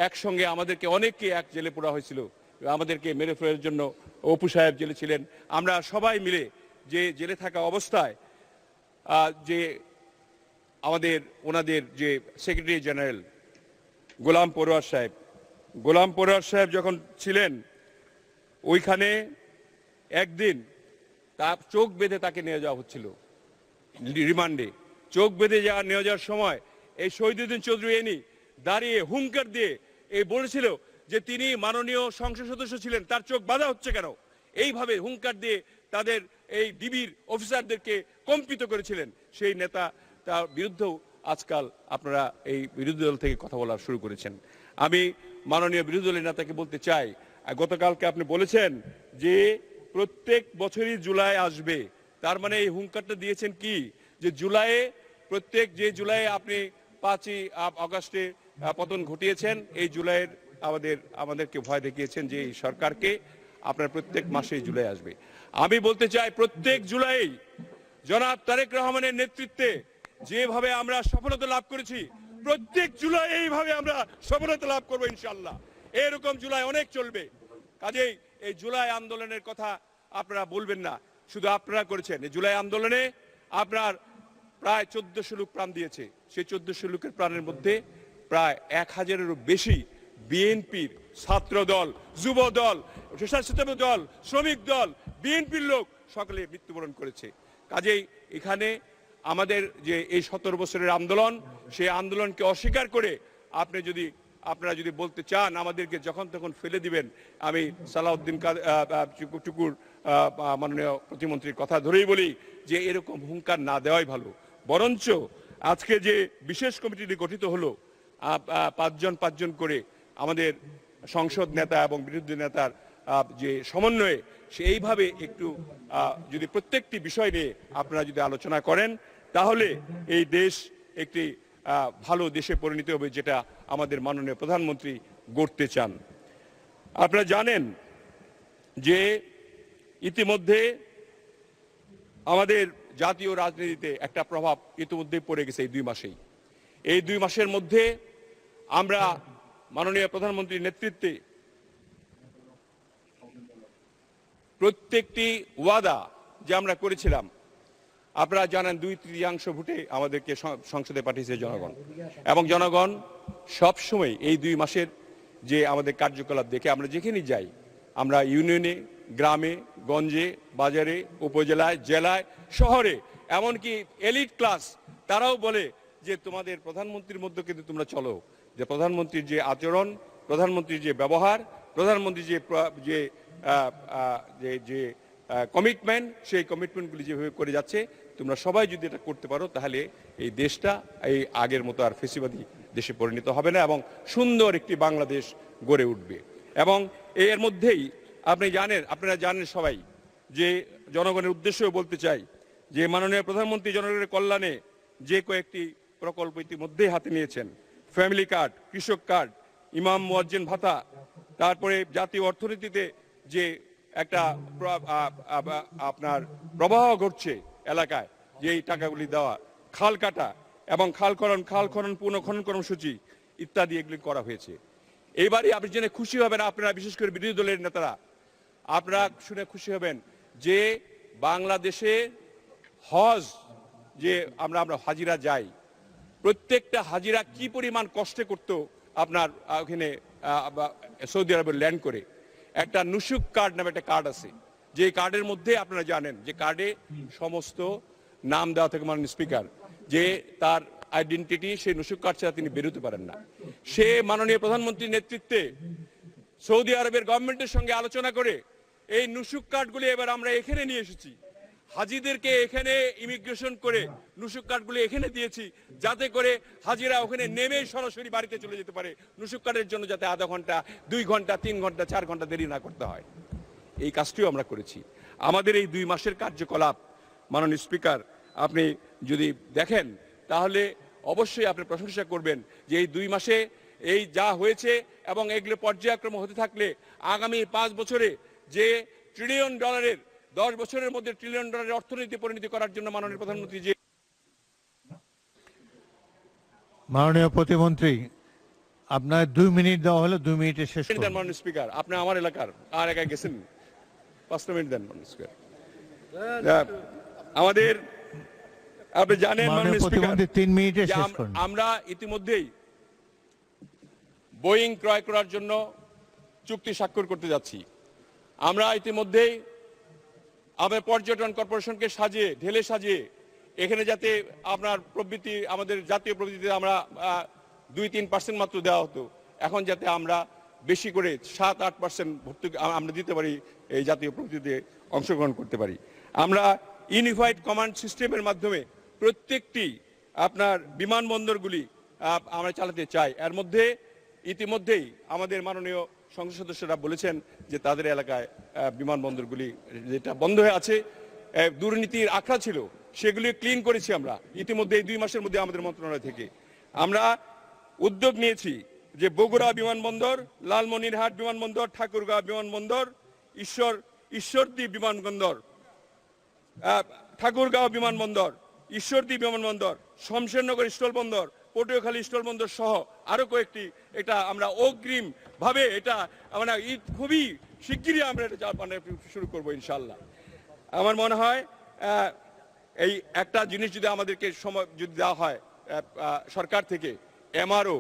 একসঙ্গে আমাদেরকে অনেককে এক জেলে পোড়া হয়েছিল, আমাদেরকে মেরে ফেলার জন্য অপু সাহেব জেলে ছিলেন। আমরা সবাই মিলে যে জেলে থাকা অবস্থায় যে ওনাদের যে সেক্রেটারি জেনারেল গোলাম পরোয়ার সাহেব যখন ছিলেন ওইখানে একদিন তার চোখ বেঁধে তাকে নিয়ে যাওয়া হচ্ছিল রিমান্ডে। চোখ বেঁধে নিয়ে যাওয়ার সময় এই শহীদুদ্দিন চৌধুরী এনি দাঁড়িয়ে হুঙ্কার দিয়ে বলেছিল যে তিনি মাননীয় সংসদ সদস্য ছিলেন, তার চোখ বাঁধা হচ্ছে কেন? এইভাবে হুঙ্কার দিয়ে তাদের এই ডিবির অফিসারদেরকে কম্পিত করেছিলেন। সেই নেতা তার বিরুদ্ধেও আজকাল আপনারা এই বিরোধী দল থেকে কথা বলা শুরু করেছেন। আমি মাননীয় বিরোধী দলের নেতাকে বলতে চাই, গতকালকে আপনি বলেছেন যে প্রত্যেক বছরই জুলাই আসবে, তার মানে এই হুঙ্কারটা দিয়েছেন কি যে জুলাইয়ে আপনি 5ই আগস্টে পতন ঘটিয়েছেন, এই জুলাইয়ের আমাদেরকে ভয় দেখিয়েছেন যে এই সরকারকে আপনার প্রত্যেক মাসে জুলাই আসবে। আমি বলতে চাই প্রত্যেক জুলাই জনাব তারেক রহমানের নেতৃত্বে যেভাবে আমরা সফলতা লাভ করেছি, প্রত্যেক জুলাই এইভাবে আমরা সফলতা লাভ করবো ইনশাআল্লাহ। এরকম জুলাই অনেক চলবে। কাজেই এই জুলাই আন্দোলনের কথা আপনারা বলবেন না, শুধু আপনারা করেছেন। এই জুলাই আন্দোলনে আপনার প্রায় 1400 লোক প্রাণ দিয়েছে। সেই 1400 লোকের প্রাণের মধ্যে প্রায় 1000-এরও বেশি বিএনপির ছাত্র দল, যুব দল, স্বেচ্ছাসেবক দল, শ্রমিক দল, বিএনপির লোক সকলে মৃত্যুবরণ করেছে। কাজেই এখানে আমাদের যে এই 17 বছরের আন্দোলন, সেই আন্দোলনকে অস্বীকার করে আপনারা যদি বলতে চান আমাদেরকে যখন তখন ফেলে দিবেন, আমি সালাউদ্দিন টুকুর মাননীয় প্রতিমন্ত্রীর কথা ধরেই বলি যে এরকম হুঙ্কার না দেওয়াই ভালো। বরঞ্চ আজকে যে বিশেষ কমিটিটি গঠিত হলো 5 জন করে আমাদের সংসদ নেতা এবং বিরোধী নেতার যে সমন্বয়ে, সেইভাবে একটু যদি প্রত্যেকটি বিষয় নিয়ে আপনারা যদি আলোচনা করেন তাহলে এই দেশ একটি ভালো দেশে পরিণত হবে, যেটা আমাদের মাননীয় প্রধানমন্ত্রী গড়তে চান। আপনারা জানেন যে ইতিমধ্যে আমাদের জাতীয় রাজনীতিতে একটা প্রভাব ইতিমধ্যেই পড়ে গেছে এই 2 মাসেই। এই 2 মাসের মধ্যে আমরা মাননীয় প্রধানমন্ত্রীর নেতৃত্বে প্রত্যেকটি ওয়াদা যে আমরা করেছিলাম, আপনারা জানেন 2/3 ভোটে আমাদেরকে সংসদে পাঠিয়েছে জনগণ, এবং জনগণ সবসময় এই 2 মাসের যে আমাদের কার্যকলাপ দেখে আমরা যেখানেই যাই, আমরা ইউনিয়নে, গ্রামে, গঞ্জে, বাজারে, উপজেলায়, জেলায়, শহরে, এমনকি এলিট ক্লাস তারাও বলে যে তোমাদের প্রধানমন্ত্রীর মধ্যে কিন্তু তোমরা চলো, যে প্রধানমন্ত্রীর যে আচরণ, প্রধানমন্ত্রীর যে ব্যবহার, প্রধানমন্ত্রী যে কমিটমেন্ট, সেই কমিটমেন্টগুলি যেভাবে করে যাচ্ছে, তোমরা সবাই যদি এটা করতে পারো তাহলে এই দেশটা এই আগের মতো আর ফেসিবাদী দেশে পরিণত হবে না এবং সুন্দর একটি বাংলাদেশ গড়ে উঠবে। এবং এর মধ্যেই আপনারা জানেন সবাই যে জনগণের উদ্দেশ্যেও বলতে চাই যে মাননীয় প্রধানমন্ত্রী জনগণের কল্যাণে যে কয়েকটি প্রকল্প ইতিমধ্যেই হাতে নিয়েছেন, ফ্যামিলি কার্ড, কৃষক কার্ড, ইমাম মুয়াজ্জিন ভাতা, তারপরে জাতীয় অর্থনীতিতে যে একটা আপনার প্রবাহ ঘটছে এলাকায়, যে এই টাকাগুলি দেওয়া, খাল কাটা এবং খাল খনন পুনঃখনন কর্মসূচি ইত্যাদি এগুলি করা হয়েছে। এইবারই আপনি জেনে খুশি হবেন, আপনারা বিশেষ করে বিরোধী দলের নেতারা, আপনারা শুনে খুশি হবেন যে বাংলাদেশে হজ যে আমরা হাজিরা যাই, প্রত্যেকটা হাজিরা কি পরিমাণ কষ্টে করতো আপনার ওখানে সৌদি আরবে ল্যান্ড করে। একটা নুসুক কার্ড নামে একটা কার্ড আছে, যে কার্ডের মধ্যে আপনারা জানেন যে কার্ডে সমস্ত নাম দেওয়া থাকে মাননীয় স্পিকার, যে তার আইডেন্টিটি সেই নুসুক কার্ড ছাড়া তিনি বেরোতে পারেন না। সে মাননীয় প্রধানমন্ত্রীর নেতৃত্বে সৌদি আরবের গভর্নমেন্টের সঙ্গে আলোচনা করে এই নুসুক কার্ডগুলি এবার আমরা এখানে নিয়ে এসেছি। হাজিদেরকে এখানে ইমিগ্রেশন করে নুসুক কার্ডগুলি এখানে দিয়েছি, যাতে করে হাজিরা ওখানে নেমে সরাসরি বাড়িতে চলে যেতে পারে, নুসুক কার্ডের জন্য যাতে আধা ঘন্টা, 2 ঘন্টা, 3 ঘন্টা, 4 ঘন্টা দেরি না করতে হয়। এই কাজটিও আমরা করেছি। আমাদের এই 2 মাসের কার্যকলাপ মাননীয় স্পিকার আপনি যদি দেখেন তাহলে অবশ্যই আপনি প্রশংসা করবেন যে এই 2 মাসে এই যা হয়েছে এবং এগুলো পর্যায়ক্রমে হতে থাকলে আগামী 5 বছরে যে $1 ট্রিলিয়ন 10 বছরের মধ্যে $1 ট্রিলিয়ন অর্থনীতি পরিণতি করার জন্য মাননীয় প্রধানমন্ত্রী যে মাননীয় প্রতিমন্ত্রী, আপনার 2 মিনিট দেওয়া হলো, 2 মিনিটে শেষ করুন। মাননীয় স্পিকার, আপনি আমার এলাকার আর একা গেছেন, 5 মিনিট দেন মাননীয় স্পিকার। আমাদের আপনি জানেন মাননীয় স্পিকার 3 মিনিটে শেষ করুন। আমরা ইতিমধ্যেই বোয়িং ক্রয় করার জন্য চুক্তি স্বাক্ষর করতে যাচ্ছি। আমরা ইতিমধ্যেই আমাদের পর্যটন কর্পোরেশনকে ঢেলে সাজিয়ে এখানে যাতে আপনার প্রবৃত্তি, আমাদের জাতীয় প্রবৃত্তিতে আমরা 2-3% মাত্র দেওয়া হতো, এখন যাতে আমরা বেশি করে 7-8% ভর্তুকি আমরা দিতে পারি, এই জাতীয় প্রবৃত্তিতে অংশগ্রহণ করতে পারি। আমরা ইউনিফাইড কমান্ড সিস্টেমের মাধ্যমে প্রত্যেকটি আপনার বিমানবন্দরগুলি আমরা চালাতে চাই। এর মধ্যে ইতিমধ্যেই আমাদের মাননীয় সংসদ সদস্যরা বলেছেন যে তাদের এলাকায় বিমানবন্দরগুলি যেটা বন্ধ হয়ে আছে, দুর্নীতির আখড়া ছিল, সেগুলি ক্লিন করেছি আমরা ইতিমধ্যে এই 2 মাসের মধ্যে। আমাদের মন্ত্রণালয় থেকে আমরা উদ্যোগ নিয়েছি যে বগুড়া বিমানবন্দর, লালমনিরহাট বিমানবন্দর, ঠাকুরগাঁও বিমানবন্দর, ঈশ্বরদী বিমানবন্দর, ঠাকুরগাঁও বিমানবন্দর, ঈশ্বরদী বিমানবন্দর, শমশেরনগর স্থলবন্দর, পটুয়াখালী স্থলবন্দর সহ আরো কয়েকটি, এটা আমরা অগ্রিম ভাবে এটা আমরা খুবই শিগগিরই আমরা এটা শুরু করবো ইনশাল্লাহ। আমার মনে হয় এই একটা জিনিস যদি আমাদেরকে সময় যদি দেওয়া হয় সরকার থেকে, এমআরও,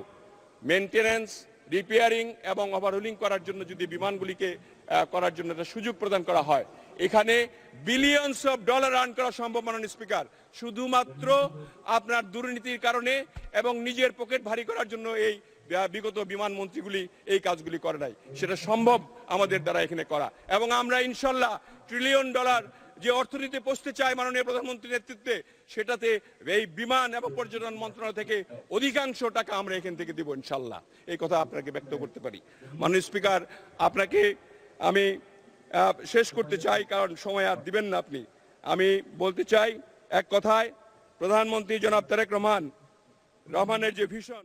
মেনটেন্যান্স, রিপেয়ারিং এবং ওভারহোলিং করার জন্য যদি বিমানগুলিকে করার জন্য একটা সুযোগ প্রদান করা হয়, এখানে বিলিয়নস অফ ডলার আর্ন করা সম্ভব মাননীয় স্পিকার। শুধুমাত্র আপনার দুর্নীতির কারণে এবং নিজের পকেট ভারী করার জন্য এই বিগত বিমান মন্ত্রীগুলি এই কাজগুলি করে নাই, সেটা সম্ভব আমাদের দ্বারা এখানে করা। এবং আমরা ইনশাল্লাহ $1 ট্রিলিয়ন যে অর্থনীতি পৌঁছতে চাই মাননীয় প্রধানমন্ত্রীর নেতৃত্বে, সেটাতে এই বিমান এবং পর্যটন মন্ত্রণালয় থেকে অধিকাংশ টাকা আমরা এখান থেকে দিব ইনশাল্লাহ। এই কথা আপনাকে ব্যক্ত করতে পারি। মাননীয় স্পিকার, আপনাকে আমি শেষ করতে চাই, কারণ সময় আর দিবেন না আপনি। আমি বলতে চাই এক কথায়, প্রধানমন্ত্রী জনাব তারেক রহমানের যে ভিশন